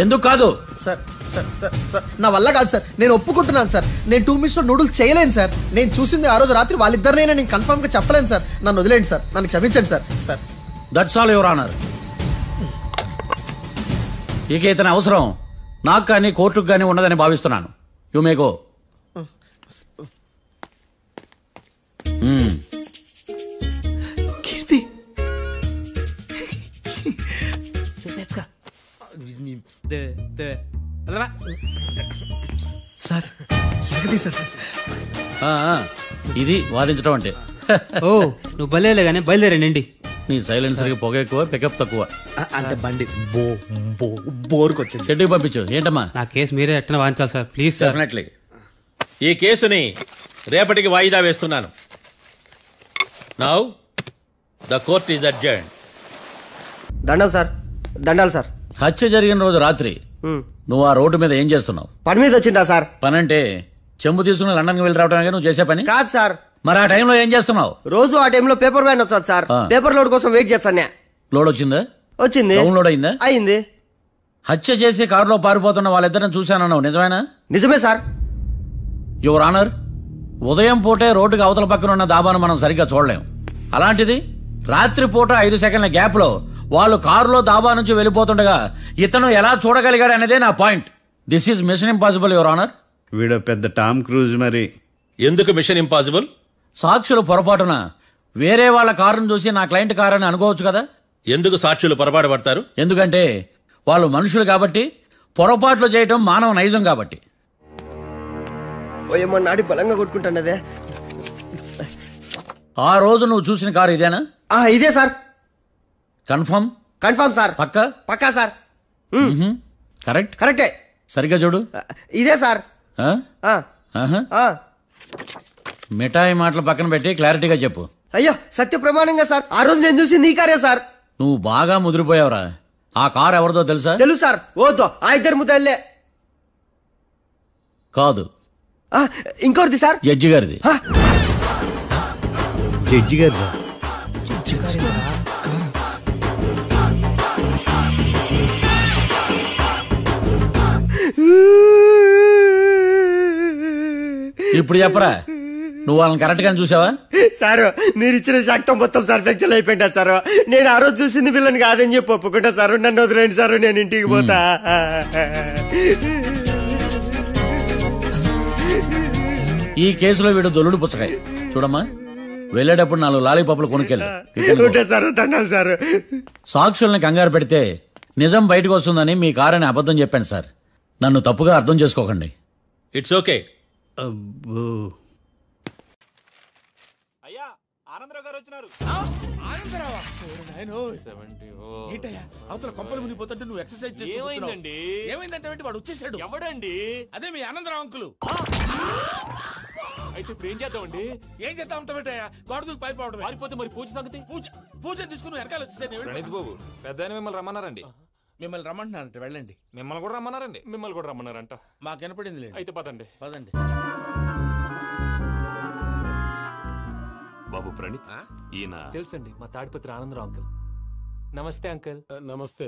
ఎందుకు కాదు? సార్ సార్ సార్ సార్ నా వల్ల కాదు సార్. నేను ఒప్పుకుంటున్నాను సార్. నేను 2 minutes లో నూడిల్స్ చేయలేను సార్. నేను చూసింది ఆ రోజు రాత్రి వాళ్ళిద్దరినైనా నేను కన్ఫర్మ్ గా చెప్పలేను సార్. నన్ను వదిలేండి సార్. నన్ను క్షమించండి sir. Sir that's all your honour. ఇక ఇతని అవసరం నాకు కానీ కోర్టుకు కానీ ఉన్నదని భావిస్తున్నాను. You may go. Keerthi sir ఎరగదీశారు సార్. ఇది వాదించడం అంటే. ఓ నువ్వు బయలుదేరలే కానీ బయలుదేరండి. నీ సైలెన్సర్కి పొగ ఎక్కువ, పికప్ తక్కువ. అంటే బండి బోర్కి వచ్చింది. షెడ్యూల్ పంపించు. ఏంటమ్మా? నా కేసు మీరే ఎట్టన వాయించాలి సార్ ప్లీజ్ సార్. డెఫినెట్లీ. ఈ కేసుని రేపటికి వాయిదా వేస్తున్నాను. Now the court is adjourned. దండాలు సార్. దండాలు సార్. హత్య జరిగిన రోజు రాత్రి నువ్వు ఆ రోడ్డు మీద ఏం చేస్తున్నావు? పని మీద వచ్చిందా సార్? పని అంటే చెంబు తీసుకుని లండన్కి వెళ్ళి రావడానికి నువ్వు చేసే పని కాదు సార్. మరి ఆ టైంలో ఏం చేస్తున్నావు? రోజు ఆ టైంలో పేపర్ వ్యాన్ వచ్చాది సార్. పేపర్ లోడ్ కోసం వెయిట్ చేస్తాను. లోడ్ వచ్చిందా? వచ్చింది. డౌన్లోడ్ అయిందా? అయింది. హత్య చేసి కారులో పారిపోతున్న వాళ్ళిద్దరిని చూశానన్నావు, నిజమేనా? నిజమే సార్. యువర్ ఆనర్, ఉదయం పూటే రోడ్డుకి అవతల పక్కన ఉన్న దాబాను మనం సరిగ్గా చూడలేం. అలాంటిది రాత్రి పూట 5 సెకండ్ల గ్యాప్లో వాళ్ళు కారులో దాబా నుంచి వెళ్ళిపోతుండగా ఇతను ఎలా చూడగలిగాడు అనేదే నా point. This is mission impossible your honour. వీడు పెద్ద టామ్ క్రూజ్. మరి ఎందుకు మిషన్ ఇంపాసిబుల్? సాక్షులు పొరపాటున వేరే వాళ్ళ కారును చూసి నా క్లయింట్ కారు అని అనుకోవచ్చు కదా. ఎందుకు సాక్షులు పొరపాటు పడతారు? ఎందుకంటే వాళ్ళు మనుషులు కాబట్టి, పొరపాట్లు చేయటం మానవ నైజం కాబట్టి. ఏమో నాడి బలంగా కొట్టుకుంటానదే. ఆ రోజు నువ్వు చూసిన కారు ఇదేనా? ఇదే సార్. కన్ఫర్మ్? Confirm sir. పక్కా? పక్కా సార్. కరెక్ట్? కరెక్టే. సరిగ్గా చూడు. ఇదే సార్. మిఠాయి మాటలు పక్కన పెట్టి క్లారిటీగా చెప్పు. అయ్యో సత్య ప్రమాణంగా సార్. ఆ రోజు నేను చూసింది ఈ కారే సార్. నువ్వు బాగా ముదిరిపోయావురా. ఆ కారు ఎవరిదో తెలుసా? తెలుసు సార్. ఓతో ఆ ఇద్దరు ముద్దల్లే. కాదు, ఇంకోటిది సార్. జడ్జి గారిది. జడ్జి గారిదా? ఇప్పుడు చెప్పరా, నువ్వు వాళ్ళని కరెక్ట్ గా చూసావా? సార్ మీరు ఇచ్చిన శాక్తం మొత్తం సార్ ఫ్రాక్చర్ అయిపోయింటా సార్. నేను ఆ రోజు చూసింది వీళ్ళని కాదని చెప్పి ఒప్పుకుంటా సార్. నన్ను వదిలేండి సార్, నేను ఇంటికి పోతా. ఈ కేసులో వీడు దొల్లుడు పుచ్చకాయ. చూడమ్మా, వెళ్ళేటప్పుడు 4 లాలీపాపులు కొనుక్కెళ్ళు. సార్ సాక్షుల్ని కంగారు పెడితే నిజం బయటకు వస్తుందని మీ కారని అబద్ధం చెప్పాను సార్. నన్ను తప్పుగా అర్థం చేసుకోకండి. It's okay. అవతల కొంపలు మునిగిపోతుంటే నువ్వు ఎక్సర్సైజ్ చేస్తుంటే ఏమైందంటే వాడు వచ్చేసాడు. ఎవడండి? అదే మీ ఆనందరావు అంకులు. అయితే ఇప్పుడు ఏం చేద్దామండి? ఏం చేద్దాం ఉంటావేటయ్యా? గోడ దూకి పైపోవడం. పారిపోతే మరి పూజ సంగతి? పూజ తీసుకుని వెనకాల వచ్చేసాను. బాబు పెద్ద మిమ్మల్ని రమ్మన్నారండి. మిమ్మల్ని రమ్మంటున్నారంట, వెళ్ళండి. మిమ్మల్ని కూడా రమ్మన్నారండి. మిమ్మల్ని కూడా రమ్మన్నారంట. మాకు వినపడింది లేదు. అయితే పదండి. బాబు ప్రణీత్, ఈయన తెలుసండి, మా తాడిపత్రి ఆనందరావు అంకుల్. నమస్తే అంకుల్. నమస్తే.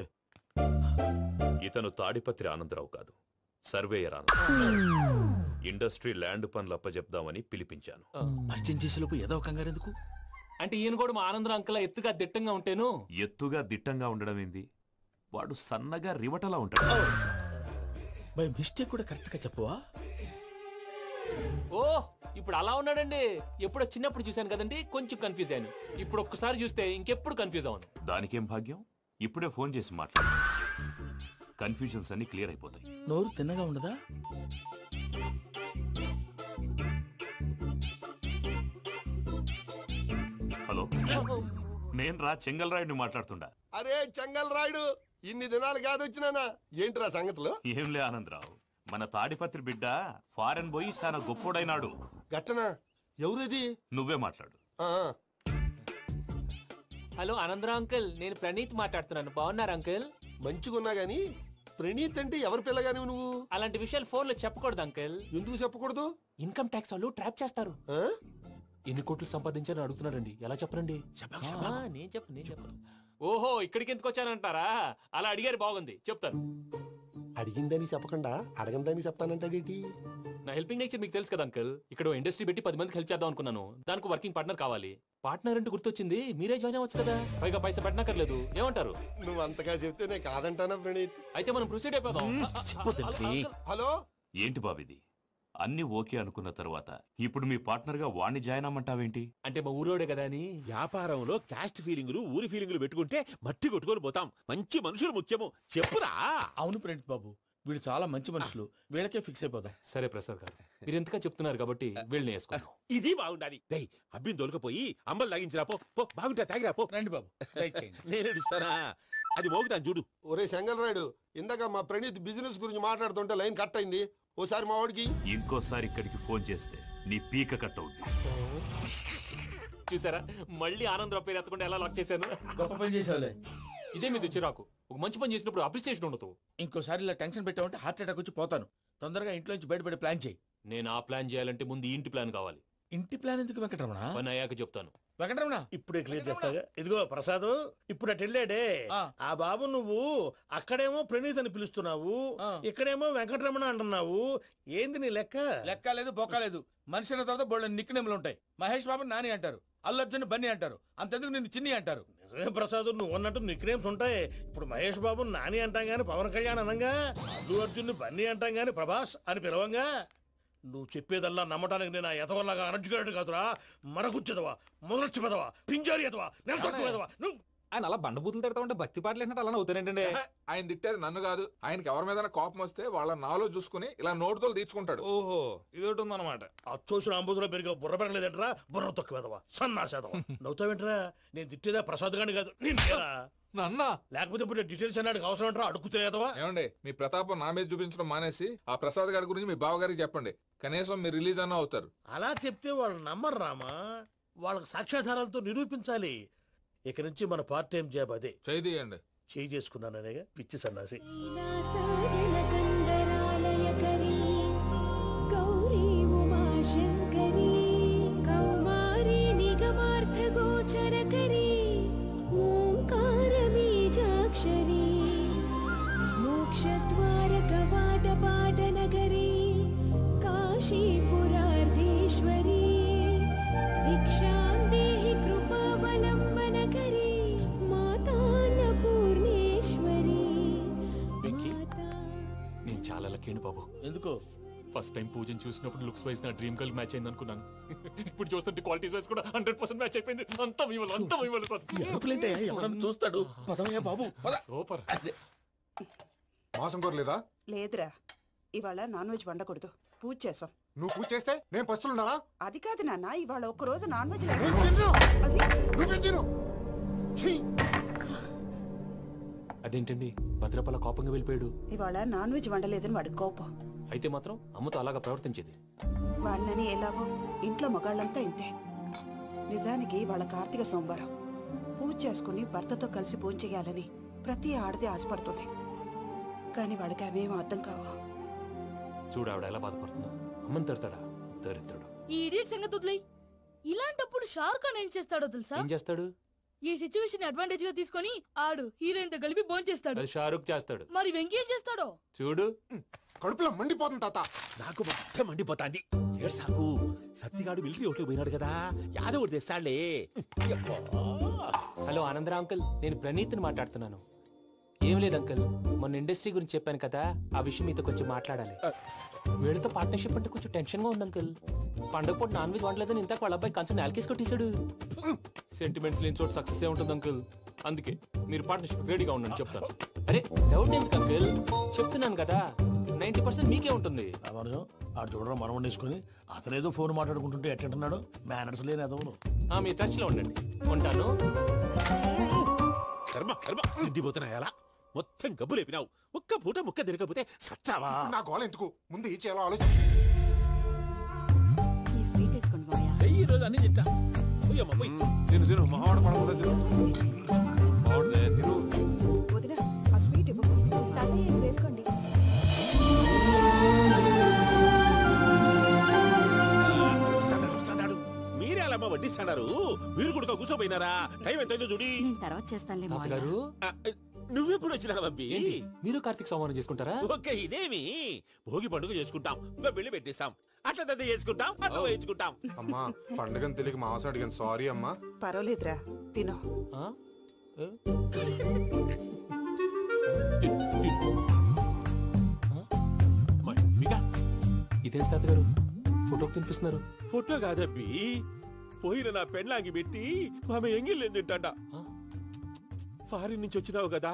ఇతను తాడిపత్రి ఆనందరావు కాదు, సర్వేయర్ ఆనందరావు. ఇండస్ట్రీ ల్యాండ్ పనులు అప్పచెప్దామని పిలిపించాను. పరిచయం చేసేలోపు ఏదో కంగారు ఎందుకు? అంటే ఈయన కూడా మా ఆనందరావు అంకుల్ ఎత్తుగా దిట్టంగా ఉంటాను. ఎత్తుగా దిట్టంగా ఉండడం ఏంది? వాడు సన్నగా రివటలా ఉంటాడు. బై మిస్టేక్ కూడా కరెక్ట్ గా చెప్పవా? ఓ ఇప్పుడు అలా ఉన్నాడండి. ఎప్పుడో చిన్నప్పుడు చూశాను కదండి, కొంచెం కన్ఫ్యూజ్ అయ్యాను. ఇప్పుడు ఒక్కసారి చూస్తే ఇంకెప్పుడు కన్ఫ్యూజ్ అవును. దానికేం భాగ్యం, ఇప్పుడే ఫోన్ చేసి మాట్లాడు. కన్ఫ్యూజన్స్ అన్ని క్లియర్ అయిపోతాయి. నోరు తిన్నగా ఉండదా? హలో, నేను రా చెంగల్రాయుడిని మాట్లాడుతుండా. అరే చెంగల్ రాయుడు, ఇన్ని దినాలు కాదు వచ్చినానా? ఏంట్రా సంగతులు? ఏంలే ఆనందరావు, మన తాడిపత్రి బిడ్డ ఫారెన్ పోయి చాలా గొప్పోడైనాడు. గట్టనా? ఎవరిది? నువ్వే మాట్లాడు. హలో ఆనందరావు అంకుల్, నేను ప్రణీత్ మాట్లాడుతున్నాను. బాగున్నారు అంకుల్? మంచిగున్నా గాని ప్రణీత్ అంటే ఎవరి పిల్లగాని నువ్వు? అలాంటి విషయాలు ఫోన్ లో చెప్పకూడదు అంకుల్. ఎందుకు చెప్పకూడదు? ఇన్కమ్ ట్యాక్స్ వాళ్ళు ట్రాప్ చేస్తారు. ఎన్ని కోట్లు సంపాదించాలని అడుగుతున్నారండి. ఎలా చెప్పరండి? నేను చెప్పను. ఓహో, ఇక్కడికి ఎందుకు వచ్చానంటారా? అలా అడిగారు, బాగుంది, చెప్తాను. అడిగిందని చెప్పకుండా అడగందని చెప్తానంటాడేటి? నా హెల్పింగ్ నేచర్ మీకు తెలుసు కదా అంకుల్. ఇక్కడ ఇండస్ట్రీ పెట్టి 10 మందికి హెల్ప్ చేద్దాం అనుకున్నాను. దానికి వర్కింగ్ పార్ట్నర్ కావాలి. పార్ట్నర్ అంటే గుర్తొచ్చింది, మీరే జాయిన్ అవ్వచ్చు కదా. పైగా పైసా పెట్టనక్కర్లేదు. ఏమంటారు? నువ్వు అంతగా చెప్తేనే కాదంటానా ప్రణీత్? అయితే మనం ప్రొసీడ్ అయిపోదాం. హలో, ఏంటి బాబిది? అన్ని ఓకే అనుకున్న తర్వాత ఇప్పుడు మీ పార్ట్నర్ గా వాణ్ణి జాయిన్ అమ్మంటావేంటి? అంటే మా ఊరోడే కదా అని. వ్యాపారంలో క్యాస్ట్ ఫీలింగులు, ఊరి ఫీలింగులు పెట్టుకుంటే మట్టి కొట్టుకొని పోతాం. మంచి మనుషులు ముఖ్యము. చెప్పురా. అవును ప్రణీత్ బాబు, వీళ్ళు చాలా మంచి మనుషులు. వీళ్ళకే ఫిక్స్ అయిపోతాం. సరే ప్రసాద్ గారు, మీరు ఎంతగా చెప్తున్నారు కాబట్టి వీళ్ళని వేసుకున్నాం. ఇది బాగుండాలి. డై అబ్బిని దొలకపోయి అంబలు లాగించిరా. పో బాగుంటా, తాగిరా పో. రండి బాబు, నేను ఇస్తానా? అది మోగుతాను చూడు. ఒరే చెంగల్ రాయుడు, ఇందాక మా ప్రణీత్ బిజినెస్ గురించి మాట్లాడుతుంటే లైన్ కట్ అయింది. ఓసారి మా వాడికి ఇంకోసారి ఇక్కడికి ఫోన్ చేస్తే నీ పీక కట్ అవుతుంది. చూసారా, మళ్ళీ ఆనందరావు పేరు ఎత్తకుండా ఎలా లాక్ చేశాను. గొప్ప పని చేసావులే. ఇదే మీద చిరాకు. ఒక మంచి పని చేసినప్పుడు అప్రిసియేషన్ ఉండదు. ఇంకోసారి ఇలా టెన్షన్ పెట్టామంటే హార్ట్ అటాక్ వచ్చి పోతాను. తొందరగా ఇంట్లో నుంచి బయటపడే ప్లాన్ చేయి. నేను ఆ ప్లాన్ చేయాలంటే ముందు ఇంటి ప్లాన్ కావాలి. ఇంటి ప్లాన్ ఎందుకు వెంకటరమణ? పని అయ్యాక చెప్తాను. వెంకటరమణ ఇప్పుడే క్లియర్ చేస్తాగా. ఇదిగో ప్రసాద్, ఇప్పుడు అటు వెళ్ళాడే ఆ బాబు, నువ్వు అక్కడేమో ప్రణీత్ అని పిలుస్తున్నావు, ఇక్కడేమో వెంకటరమణ అంటున్నావు. ఏంది నీ లెక్క? లెక్క లేదు, బొక్క లేదు. మనిషి అన్న తర్వాత బోళ్ళ నిక్ నేమ్లు ఉంటాయి. మహేష్ బాబు నాని అంటారు, అల్లు అర్జున్ బన్నీ అంటారు, అంతెందుకు నిన్ను చిన్ని అంటారు. నిజమే ప్రసాద్, నువ్వు అన్నట్టు నిక్ నేమ్స్ ఉంటాయి. ఇప్పుడు మహేష్ బాబు నాని అంటాం గాని పవన్ కళ్యాణ్ అనంగా, అల్లు అర్జున్ బన్నీ అంటాం గాని ప్రభాస్ అని పిలవంగా. నువ్వు చెప్పేదల్లా నమ్మటానికి నేను ఎతవల్లాగా అనర్జుకేటెడ్ కాదురా. మరగుచ్చదవా, మొదలచ్చి పెదవా, పింజారి ఎదవా, నెలసొక్కుదవా. నువ్వు ఆయన అలా బండబూతులు తిడతా ఉంటే భక్తి పాటలు ఏంటంటే అలా అవుతానంటే. ఆయన తిట్టేది నన్ను కాదు, ఆయనకి ఎవరి మీద కోపం వస్తే వాళ్ళ నాలో చూసుకుని ఇలా నోటుతో తీర్చుకుంటాడు. ఓహో, ఇదొకటి ఉందన్నమాట. అచ్చోసిన అంబుధులో పెరిగే బుర్ర పెరగలేదంటరా. బుర్ర తొక్కువేదవా, సన్నాసేదవా. నవ్వుతావేంట్రా? నేను తిట్టేదా ప్రసాద్ గాని కాదు, నన్నా. లేకపోతే ఇప్పుడు డీటెయిల్స్ అన్నాడు అవసరం అంటారా? అడుగుతాయేదవా. ఏమండి, మీ ప్రతాపం నా మీద చూపించడం మానేసి ఆ ప్రసాద్ గారి గురించి మీ బావగారికి చెప్పండి. కనీసం మీరు రిలీజ్ అన్న అవుతారు. అలా చెప్తే వాళ్ళు నమ్మరు రామా. వాళ్ళకి సాక్ష్యాధారాలతో నిరూపించాలి. ఇక నుంచి మన పార్ట్ టైం జాబ్ అదే. చేయండి. చేయి చేసుకున్నాననేగా పిచ్చి సన్నాసి. మోక్షద్వార కవాట పూర్ణేశ్వరీ భిక్షాం దేహి కృపావలంబనకరీ మాతాన్న పూర్ణేశ్వరీ. నేను చాలా లక్కీ బాబు. ఎందుకో? ఫస్ట్ టైం పూజను చూసినప్పుడు లుక్స్ వైజ్ నా డ్రీమ్ గర్ల్ మ్యాచ్ అయింది అనుకున్నాను. ఇప్పుడు చూస్తుంటే క్వాలిటీస్ వైజ్ కూడా 100% మ్యాచ్ అయిపోయింది. అంతా మీ వల్ల సార్. ఎవడన్నా చూస్తాడు. పదవయ్యా బాబు. సూపర్. మాసం కోరలేదా? లేదురా, ఇవాళ నాన్ వెజ్ వండకూడదు, పూజ చేసాం. నువ్వు పూజ చేస్తే నేను పస్తులున్నారా? అది కాదు నాన్న, ఇవాళ ఒక్క రోజు నాన్ వెజ్ అదేంటండి భద్రపల కోపంగా వెళ్ళిపోయాడు? ఇవాళ నాన్ వెజ్ వండలేదని వాడి కోపం. అయితే మాత్రం అమ్మతో అలాగా ప్రవర్తించేది. వాడినని ఎలాగో ఇంట్లో మగాళ్ళంతా ఇంతే. నిజానికి వాళ్ళ కార్తీక సోమవారం పూజ చేసుకుని భర్తతో కలిసి పూజ చేయాలని ప్రతి ఆడది ఆశపడుతుంది. కానీ వాళ్ళకి అవేం అర్థం కావు. చూడు ఆవిడ ఎలా బాధపడుతుందో. అమ్మని తిడతాడా దరిద్రుడు. ఈ ఇడియట్ సంగతి వదిలేయ్. ఇలాంటప్పుడు షారుఖ్ ఖాన్ ఏం చేస్తాడో తెలుసా? ఏం చేస్తాడు? ఈ సిచ్యువేషన్ అడ్వాంటేజ్ గా తీసుకొని ఆడు హీరోయిన్ తో కలిపి బోన్ చేస్తాడు. అది షారుఖ్ చేస్తాడు. మరి వెంకీ ఏం చేస్తాడో చూడు. కడుపులో మండిపోతుంది తాత. నాకు మొత్తం మండిపోతాంది. ఏడ్సాకు, సత్తిగాడు మిలిటరీ ఓట్లు పోయినాడు కదా, యాదవ్ తెస్తాడులే. హలో ఆనందరా అంకుల్, నేను ప్రణీత్ని మాట్లాడుతున్నాను. ఏం లేదు అంకుల్, మొన్న ఇండస్ట్రీ గురించి చెప్పాను కదా, ఆ విషయం మీతో కొంచెం మాట్లాడాలి. వీళ్ళతో పార్ట్నర్షిప్ అంటే కొంచెం టెన్షన్ గా ఉంది అంకుల్. పండుగ పూట నాన్ వెజ్ వండలేదని ఇంతకు వాళ్ళ అబ్బాయి కంచెం నేలకేసి కొట్టేశాడు. సెంటిమెంట్స్ లేని చోట సక్సెస్ ఏ ఉంటుంది అంకుల్. అందుకే మీరు పార్ట్నర్షిప్ రెడీగా ఉండండి చెప్తాను. అరే డౌట్ ఎందుకు అంకుల్, చెప్తున్నాను కదా 90% మీకే ఉంటుంది. ఆడు చూడడం మనం వండేసుకుని అతనేదో ఫోన్ మాట్లాడుకుంటుంటే ఎట్టంటున్నాడు. మేనర్స్ లేని అదవును. మీ టచ్ లో ఉండండి. ఉంటాను. కర్మ కర్మ ఇంటిపోతున్నా ఎలా మొత్తం గబ్బు లేపినావు. ఒక్క పూట ముక్క తిరగకపోతే సచ్చావా? నా గోల ఎందుకు, ముందు ఈ చేయాలో ఆలోచించు. ఈ రోజు అన్ని తింటా. తిను తిను మావాడు పడకుండా తిను. మావాడే తిను. వదిన ఆ స్వీట్ ఇవ్వు. వేసుకోండి. మీరే అలా వడ్డిస్తాడారు. మీరు కూడా కూర్చోపోయినారా? టైం ఎంతైందో చూడి. నేను తర్వాత చేస్తానులే తాతగారు. నువ్వెప్పుడు వచ్చినా బంబి? మీరు కార్తీక్ సంహారం చేసుకుంటారా? ఓకే, ఇదేమి భోగి పండుగ చేసుకుంటాం, ఇంకా పెళ్లి పెట్టేస్తాం, అట్లా దద్ద చేసుకుంటాం, అట్లా వేయించుకుంటాం. అమ్మా పండుగని తెలియక మాంసం అడిగాను, సారీ అమ్మా. పర్వాలేదురా, తినో. ఇదేం తాతగారు ఫోటోకి తినిపిస్తున్నారు? ఫోటో కాదబ్బి, పోయిన నా పెళ్ళాంగి పెట్టి ఆమె ఎంగిల్లేం తింటాడ. ఫారిన్ నుంచి వచ్చినావు కదా,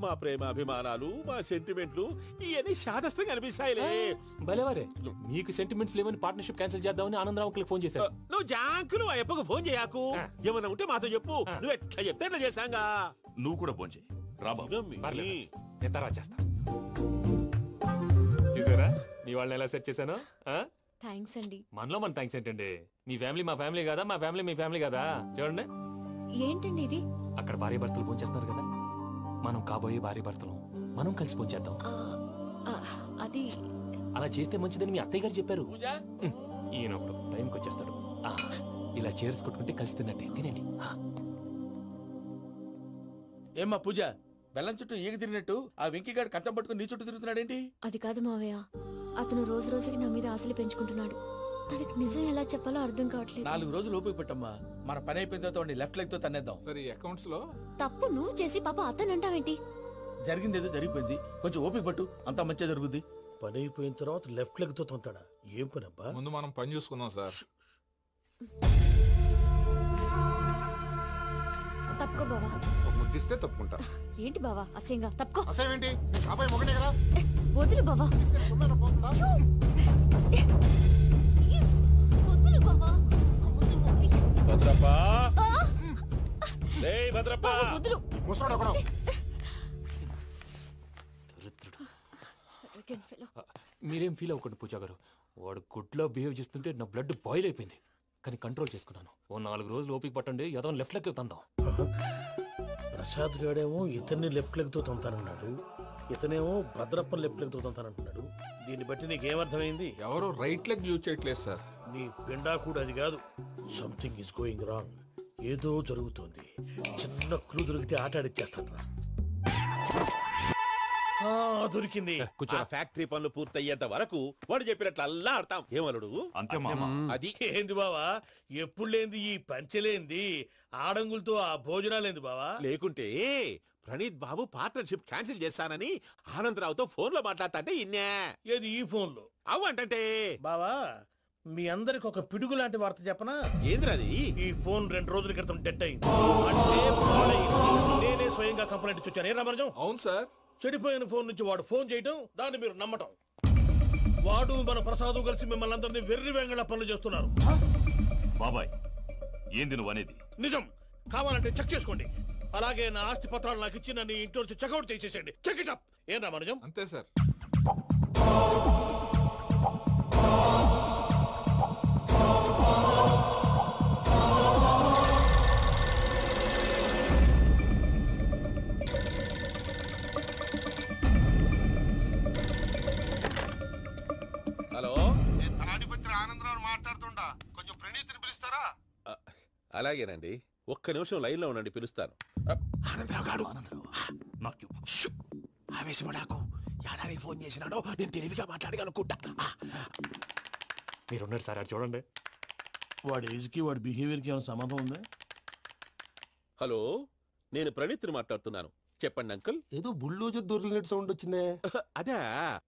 మా ప్రేమ అభిమానాలు, మా సెంటిమెంట్లు ఇవన్నీ శాదస్తంగా అనిపిస్తాయిలే. భలేవారే, మీకు సెంటిమెంట్స్ లేవని పార్ట్నర్షిప్ క్యాన్సిల్ చేద్దామని ఆనందరావుకి ఫోన్ చేశారు. నువ్వు జాంకులు ఆ ఎప్పకు ఫోన్ చేయకు. ఏమన్నా ఉంటే మాతో చెప్పు. నువ్వు ఎట్లా చెప్తే ఎట్లా చేశాంగా. నువ్వు కూడా ఫోన్ చేయి. నేను తర్వాత చేస్తా. చూసారా మీ వాళ్ళని ఎలా సెట్ చేశాను? థ్యాంక్స్ అండి. మనలో మన థ్యాంక్స్ ఏంటండి? మీ ఫ్యామిలీ మా ఫ్యామిలీ కదా, మా ఫ్యామిలీ మీ ఫ్యామిలీ కదా. చూడండి ఏంటండి ఇది? అక్కడ భార్య భర్తలు పోంచేస్తున్నారు కదా, మనం కాబోయే భార్య భర్తలు మనం కలిసి పోంచేద్దాం. అది అలా చేస్తే మంచిదని మీ అత్తయ్య గారు చెప్పారు. ఈయనప్పుడు టైంకి వచ్చేస్తాడు. ఇలా చేర్స్ కొట్టుకుంటే కలిసి తిన్నట్టే. తినండి. ఏమ్మా పూజ, బెల్లం చుట్టూ ఈగ తిరిగినట్టు ఆ వెంకీగాడు కంటం పట్టుకుని నీ చుట్టూ తిరుగుతున్నాడేంటి? అది కాదు మావయ్య, అతను రోజు రోజుకి నా మీద ఆశలు పెంచుకుంటున్నాడు. తనకి నిజం ఎలా చెప్పాలో అర్థం కావట్లేదు. 4 రోజులు ఓపిక పెట్టమ్మా, మన పని అయిపోయిన తర్వాత లెఫ్ట్ లెగ్ తో తన్నేద్దాం. సరే అకౌంట్స్ లో తప్పు నువ్వు చేసి పాప అతను అంటావేంటి? జరిగిందేదో జరిగిపోయింది, కొంచెం ఓపిక పట్టు, అంతా మంచిగా జరుగుద్ది. పని అయిపోయిన తర్వాత లెఫ్ట్ లెగ్ తో తొంతాడా? ఏం పని అబ్బా? ముందు మనం పని చూసుకుందాం సార్. తప్పుకో బావా. ముద్దిస్తే తప్పుకుంటా. ఏంటి బావా అసహ్యంగా? తప్పుకో. అసహ్యం ఏంటి? అబ్బాయి మొగనే కదా. వదులు బావా. వదులు బావా. భద్రప్ప, రేయ్ భద్రప్ప. వదులు. ముసలోడు ఒకడు. మీరేం ఫీల్ అవ్వకండి పూజా గారు. వాడు గుడ్లో బిహేవ్ చేస్తుంటే నా బ్లడ్ బాయిల్ అయిపోయింది. కానీ కంట్రోల్ చేసుకున్నాను. ఓ 4 రోజులు ఓపిక పట్టండి, ఏదో లెఫ్ట్ లెగ్ తందాం. ప్రసాద్ గాడేమో ఇతన్ని లెఫ్ట్ లెగ్ తో తొంతానన్నాడు, ఇతనేమో భద్రప్ప లెఫ్ట్ లెగ్ తో తొంతానంటున్నాడు. దీన్ని బట్టి నీకేమర్థమైంది? ఎవరు రైట్ లెగ్ యూజ్ చేయట్లేదు సార్. నీ పిండా కూడా అది కాదు. Something is going wrong. ఏదో జరుగుతోంది. చిన్న క్లూ దొరికితే ఆట ఆడిచ్చేస్తాను రా. దొరికింది. ఆ ఫ్యాక్టరీ పనులు పూర్తయ్యేంత వరకు వాడు చెప్పినట్లు అల్లా ఆడతాం. ఏమలుడు అంతే మామ. అది ఏంది బావా ఎప్పుడు లేంది ఈ పంచలేంది ఆడంగులతో ఆ భోజనాలేంది బావా? లేకుంటే ప్రణీత్ బాబు పార్ట్నర్షిప్ క్యాన్సిల్ చేస్తానని ఆనందరావుతో ఫోన్ లో మాట్లాడతాంటే ఇన్నే. ఏది ఈ ఫోన్ లో? అవ్వంటే బావా మీ అందరికి ఒక పిడుగు లాంటి వార్త చెప్పనా? ఏంద్రది? ఈ ఫోన్ 2 రోజుల క్రితం డెడ్ అయింది. అంటే పాడైంది. నేనే స్వయంగా కంప్లైంట్ ఇచ్చి వచ్చాను. ఏ రామరాజం? అవును సార్. చెడిపోయిన ఫోన్ నుంచి వాడు ఫోన్ చేయటం, దాన్ని మీరు నమ్మటం. వాడు మన ప్రసాదు కలిసి మిమ్మల్ని అందరినీ వెర్రి వెంగళ పనులు చేస్తున్నారు. బాబాయ్ ఏంది నువ్వు అనేది? నిజం. కావాలంటే చెక్ చేసుకోండి. అలాగే నా ఆస్తి పత్రాలు నాకు ఇచ్చి నన్ను ఇంట్లో నుంచి చెక్అౌట్ చేసేసేయండి. Check it up. ఏం రామరాజం? అంతే సార్. హలో, తాడిపత్రి ఆనందరావు మాట్లాడుతుండా, కొంచెం ప్రణీతిని పిలుస్తారా? అలాగేనండి. ఒక్క నిమిషం లైన్ లో ఉండండి, పిలుస్తాను. ఆనందరావు గాడు ఆవేశపడాకు. యాదానికి ఫోన్ చేసినాడో నేను తెలివిగా మాట్లాడగలనుకుంటా. మీరున్నారు సార్, చూడండి. వాడి ఏజ్ కి వాడి బిహేవియర్ కి ఏమైనా సంబంధం ఉందా? హలో, నేను ప్రణీత్ని మాట్లాడుతున్నాను. చెప్పండి అంకుల్. ఏదో బుల్డోజర్ దొరికినట్టు సౌండ్ వచ్చిందే. అదే,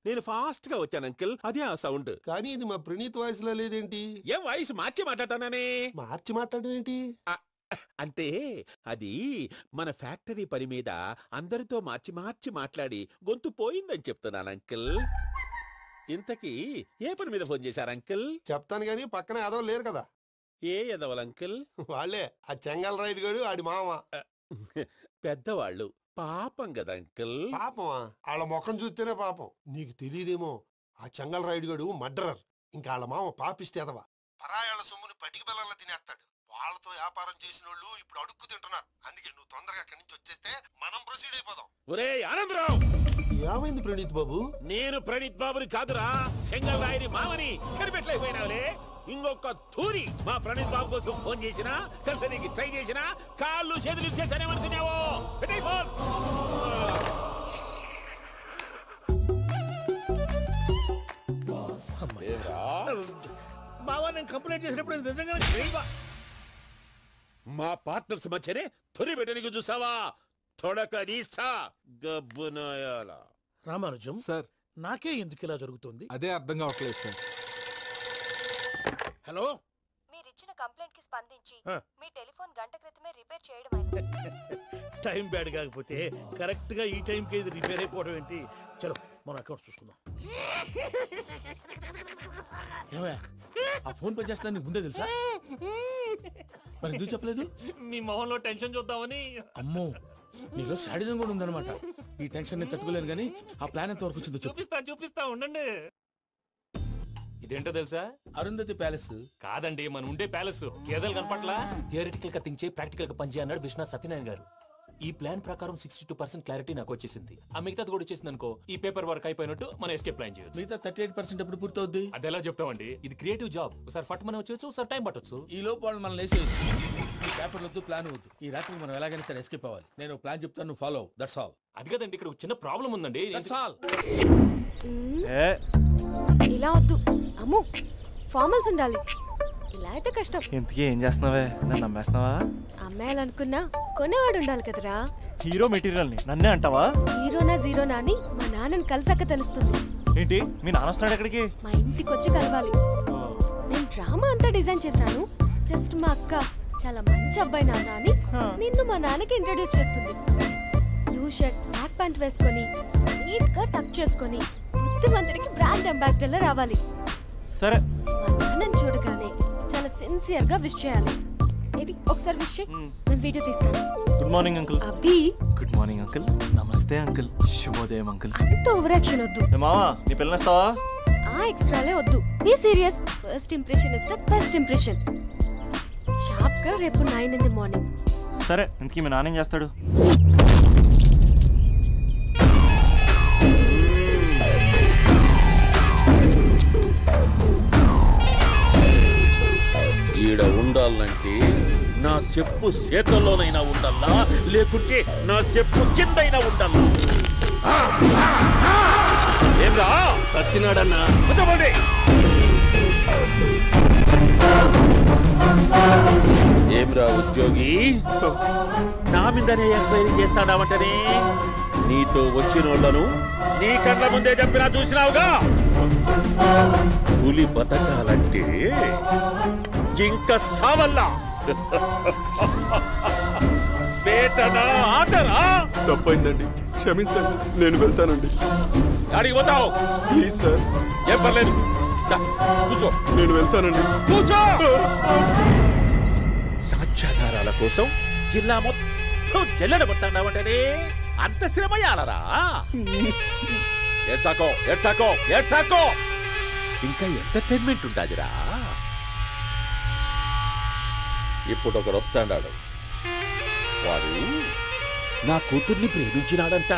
నేను ఫాస్ట్ గా వచ్చాను అంకుల్. అదే ఆ సౌండ్. కానీ ఇది మా ప్రణీత్ వాయిస్ లో లేదేంటి? ఏం వాయిస్ మార్చి మాట్లాడతానని? మార్చి మాట్లాడడం ఏంటి? అంటే అది మన ఫ్యాక్టరీ పని మీద అందరితో మార్చి మార్చి మాట్లాడి గొంతు పోయిందని చెప్తున్నాను అంకుల్. ఇంతకీ ఏ పని మీద ఫోన్ చేశారు అంకుల్? చెప్తాను గానీ పక్కన ఏదో లేరు కదా. ఏ ఎదవల్ అంకుల్? వాళ్ళే ఆ చెంగల్ రైడ్ గడు ఆడి మామ. పెద్దవాళ్ళు. పాపం కదా అంకుల్. పాపమా? వాళ్ళ ముఖం చూస్తేనే పాపం. నీకు తెలియదేమో, ఆ చెంగల్ రైడ్ గడు మర్డరర్. ఇంకా వాళ్ళ మామ పాపిస్తేదవా. పరాయాళ్ళ సొమ్ముని పటికి బెల్లంలో తినేస్తాడు. వాళ్ళతో వ్యాపారం చేసిన వాళ్ళు ఇప్పుడు అడుక్కు తింటున్నారు. అందుకే నువ్వు తొందరగా అక్కడి నుంచి వచ్చేస్తే మనం ప్రొసీడ్ అయిపోదాం. ఒరే ఆనందరావు! ఏమైంది ప్రణీత్ బాబు? నేను ప్రణీత్ బాబుని కాదురా, సెంగల్ రాయని మామని. కనిపెట్టలేకపోయినావులే. ఇంకొక తూరి మా ప్రణీత్ బాబు కోసం ఫోన్ చేసినా, కలిసి నీకు ట్రై చేసినా కాళ్ళు చేతులు ఇచ్చేసానేమనుకున్నావు. పెట్టే ఫోన్. బావా నేను కంప్లైంట్ చేసినప్పుడు ఇది నిజంగా మా పార్ట్నర్స్ మధ్యనే తొలి పెట్టడానికి చూసావా? తొడక నీస్తా గబ్బునాయాల. రామానుజం సార్, నాకే ఎందుకు ఇలా జరుగుతుంది? అదే అర్థం కావట్లేదు సార్. హలో, మీరిచ్చిన కంప్లైంట్ కి స్పందించి మీ టెలిఫోన్ గంట క్రితమే రిపేర్ చేయడం టైం బ్యాడ్ కాకపోతే కరెక్ట్ గా ఈ టైం కి ఇది రిపేర్ అయిపోవడం ఏంటి? చలో మన అకౌంట్ చూసుకుందాం. ఆ ఫోన్ పని చేస్తా నీకు ముందే తెలుసా? మరి ఎందుకు చెప్పలేదు? మీ మొహంలో టెన్షన్ చూద్దామని. అమ్మో, నీలో శాడిజం కూడా ఉందన్నమాట. ఈ టెన్షన్ ని తట్టుకోలేను కానీ ఆ ప్లాన్ ఎంత వరకు వచ్చిందో చూపిస్తా ఉండండి. ఇదేంటో తెలుసా? అరుంధతి ప్యాలెస్ కాదండి, మన ఉండే ప్యాలెస్. గేదెలు కనపట్లా? థియరిటికల్ గా థింక్ చేయి, ప్రాక్టికల్ గా పనిచేయ అన్నాడు విశ్వనాథ్ సత్యనారాయణ గారు. ఈ ప్లాన్ ప్రకారం 62% క్లారిటీ నాకు వచ్చేసింది. ఆ మిగతాది కూడా వచ్చేసింది అనుకో, ఈ పేపర్ వర్క్ అయిపోయినట్టు మనం ఎస్కేప్ ప్లాన్ చేయొచ్చు. మిగతా 38% ఎప్పుడు పూర్తవుద్ది? అది ఎలా చెప్తామండి? ఇది క్రియేటివ్ జాబ్. ఒకసారి ఫట్ మనం వచ్చేయచ్చు, ఒకసారి టైం పట్టొచ్చు. ఈ లోపు వాళ్ళు మనం లేసేయచ్చు. ఈ పేపర్ వద్దు, ప్లాన్ వద్దు. ఈ రాత్రి మనం ఎలాగైనా సరే ఎస్కేప్ అవ్వాలి. నేను ప్లాన్ చెప్తాను, నువ్వు ఫాలో. That's all. అది కదండి, ఇక్కడ ఒక చిన్న ప్రాబ్లం ఉందండి. That's all. ఇలా వద్దు అమ్ము, ఫార్మల్స్ ఉండాలి. ఇలా అయితే కష్టం. ఇంతకీ ఏం చేస్తున్నావే? నన్ను నమ్మేస్తున్నావా? అమ్మాయాలనుకున్నా కొనేవాడు ఉండాలి కదరా. హీరో మెటీరియల్ ని నన్నే అంటావా? హీరోనా జీరోనా అని మా నాన్నని కలిసాక తెలుస్తుంది. ఏంటి మీ నాన్న వస్తున్నాడు ఎక్కడికి? మా ఇంటికి వచ్చి కలవాలి. నేను డ్రామా అంతా డిజైన్ చేశాను. జస్ట్ మా అక్క చాలా మంచి అబ్బాయి నాన్న అని నిన్ను మా నాన్నకి ఇంట్రడ్యూస్ చేస్తుంది. బ్లూ షర్ట్, బ్లాక్ ప్యాంట్ వేసుకొని నీట్ గా టక్ చేసుకొని బుద్ధిమంతుడికి బ్రాండ్ అంబాసిడర్ రావాలి. సరే. మా నాన్నని చూడగానే చాలా సిన్సియర్ గా విష్ చేయాలి. ఇది ఒకసారి విష్ చేయి, నేను వీడియో తీస్తాను. Good morning uncle. Abhi. Good morning uncle. నమస్తే అంకుల్. శుభోదయం అంకుల్. అంత ఓవర్ యాక్షన్ వద్దు. మావా, నీ పిల్లనిస్తావా? ఆ ఎక్స్ట్రాలే వద్దు. Be serious. First impression is the best impression. Sharp గా రేపు 9 in the morning. సరే, ఇంతకీ మీ నాన్న ఏం చేస్తాడు? ఈడ ఉండాలంటే నా చెప్పు చేతల్లోనైనా ఉండాలా, లేకుంటే నా చెప్పు కిందైనా ఉండాలా. ఏంరా సచ్చినాడన్నా ఏమ్రా ఉద్యోగి నా మీదనే ఎంక్వైరీ చేస్తాడావంటనే నీతో వచ్చినోళ్లను నీ కళ్ళ ముందే చెప్పినా చూసినావుగా పులి బతకాలంటే జింక సావల్లా బేటనా ఆటరా తప్పైందండి క్షమించండి నేను వెళ్తానండి అడిగి పోతావు ప్లీజ్ సార్ ఏం పర్లేదు కూర్చో నేను వెళ్తానండి కూర్చో సాక్ష్యాధారాల కోసం జిల్లా మొత్తం జల్లెడబడతాడావంటనే అంత శ్రమయాలరా ఏడ్సాకో ఏడ్సాకో ఏడ్సాకో ఇంకా ఎంటర్టైన్మెంట్ ఉంటాదిరా ఇప్పుడు ఒకడు వస్తాడాడు వాడు నా కూతుర్ని ప్రేమించినాడంట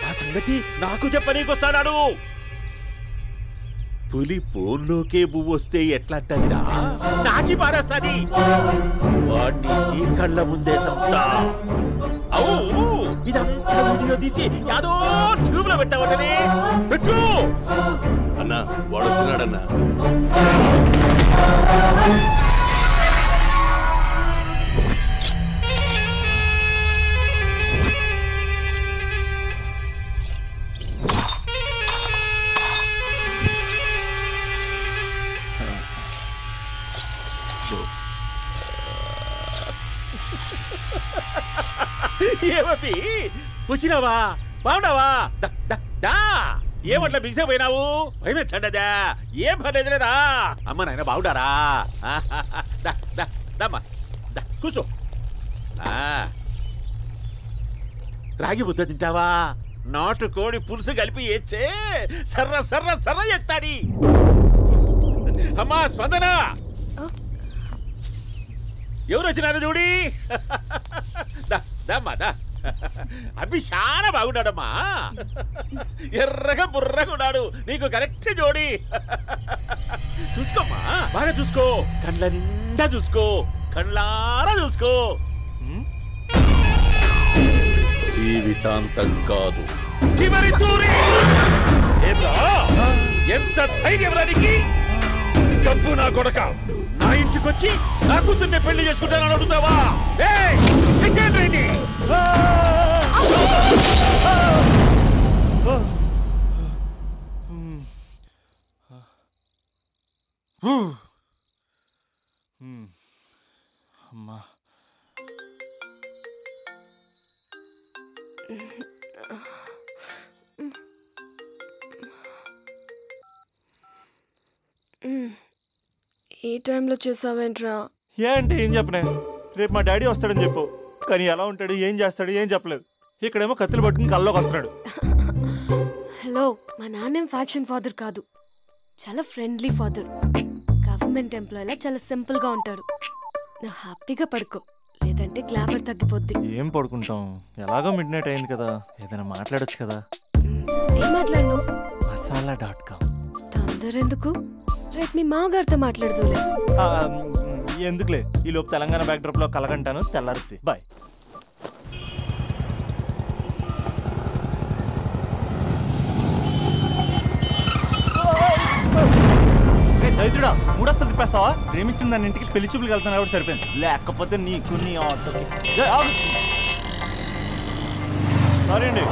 ఆ సంగతి నాకు చెప్పనీకొస్తాడాడు పులి పోన్లోకే పువ్వు వస్తే ఎట్లంటదిరా నాకి పారేస్తాది వాడిని నీ కళ్ళ ముందే సంతా అవు ఇదంతా వీడియో తీసి యాదో ట్యూబ్ లో పెట్టావటనే పెట్టు అన్నా వాడు వస్తున్నాడన్నా ఏమీ వచ్చినావా బాగున్నావా ఏమట్లా బిగిసే పోయినావు భయమేచ్చండదా ఏం పర్లేదులేదా అమ్మ నాయన బాగుండారా కూర్చో రాగి ముద్ద తింటావా నాటు కోడి పులుసు కలిపి ఏచ్చే సర్ర సర్ర సర్ర ఎత్తాడి అమ్మా స్పందన ఎవరు వచ్చినారు చూడి దమ్మా అభి చాలా బాగున్నాడమ్మా ఎర్రగా బుర్రగా ఉన్నాడు నీకు కరెక్ట్ జోడి చూసుకోమ్మా బాగా చూసుకో కండ్ల నిండా చూసుకో కండ్లారా చూసుకో జీవితాంతం కాదు చివరి తూరి ఎంత ధైర్యం రానికి డబ్బు నా కొడక నా ఇంటికొచ్చి నా కూతుర్ని పెళ్లి చేసుకుంటానని అడుగుతావా అమ్మా ఈ టైంలో చేసావేంట్రా? ఏంటి ఏం చెప్పనే రేపు మా డాడీ వస్తాడని చెప్పు కానీ ఎలా ఉంటాడు ఏం చేస్తాడు ఏం చెప్పలేదు ఇక్కడేమో కత్తులు పట్టుకుని కల్లోకి వస్తున్నాడు. హలో, మా నాన్నేం ఫ్యాక్షన్ ఫాదర్ కాదు, చాలా ఫ్రెండ్లీ ఫాదర్. గవర్నమెంట్ ఎంప్లాయీలా చాలా సింపుల్ గా ఉంటాడు. నువ్వు హ్యాపీగా పడుకో, లేదంటే గ్లామర్ తగ్గిపోద్ది. ఏం పడుకుంటాం, ఎలాగో మిడ్ నైట్ అయింది కదా, ఏదైనా మాట్లాడొచ్చు కదా. ఏం మాట్లాడను? masala.com. తొందర ఎందుకు, రేపు మీ మామగారితో మాట్లాడదులే. ఎందుకులే, ఈ లోపు తెలంగాణ బ్యాక్డ్రాప్ లో కలగంటాను, తెల్లారుద్ది. బాయ్. దైత్రుడా, మూడొస్తా తిప్పేస్తావా? ప్రేమిస్తుంది దాని ఇంటికి పెళ్లి చూపులు వెళ్తాను కాబట్టి సరిపోయింది, లేకపోతే నీకు నీ ఆటోకి. సారీ అండి.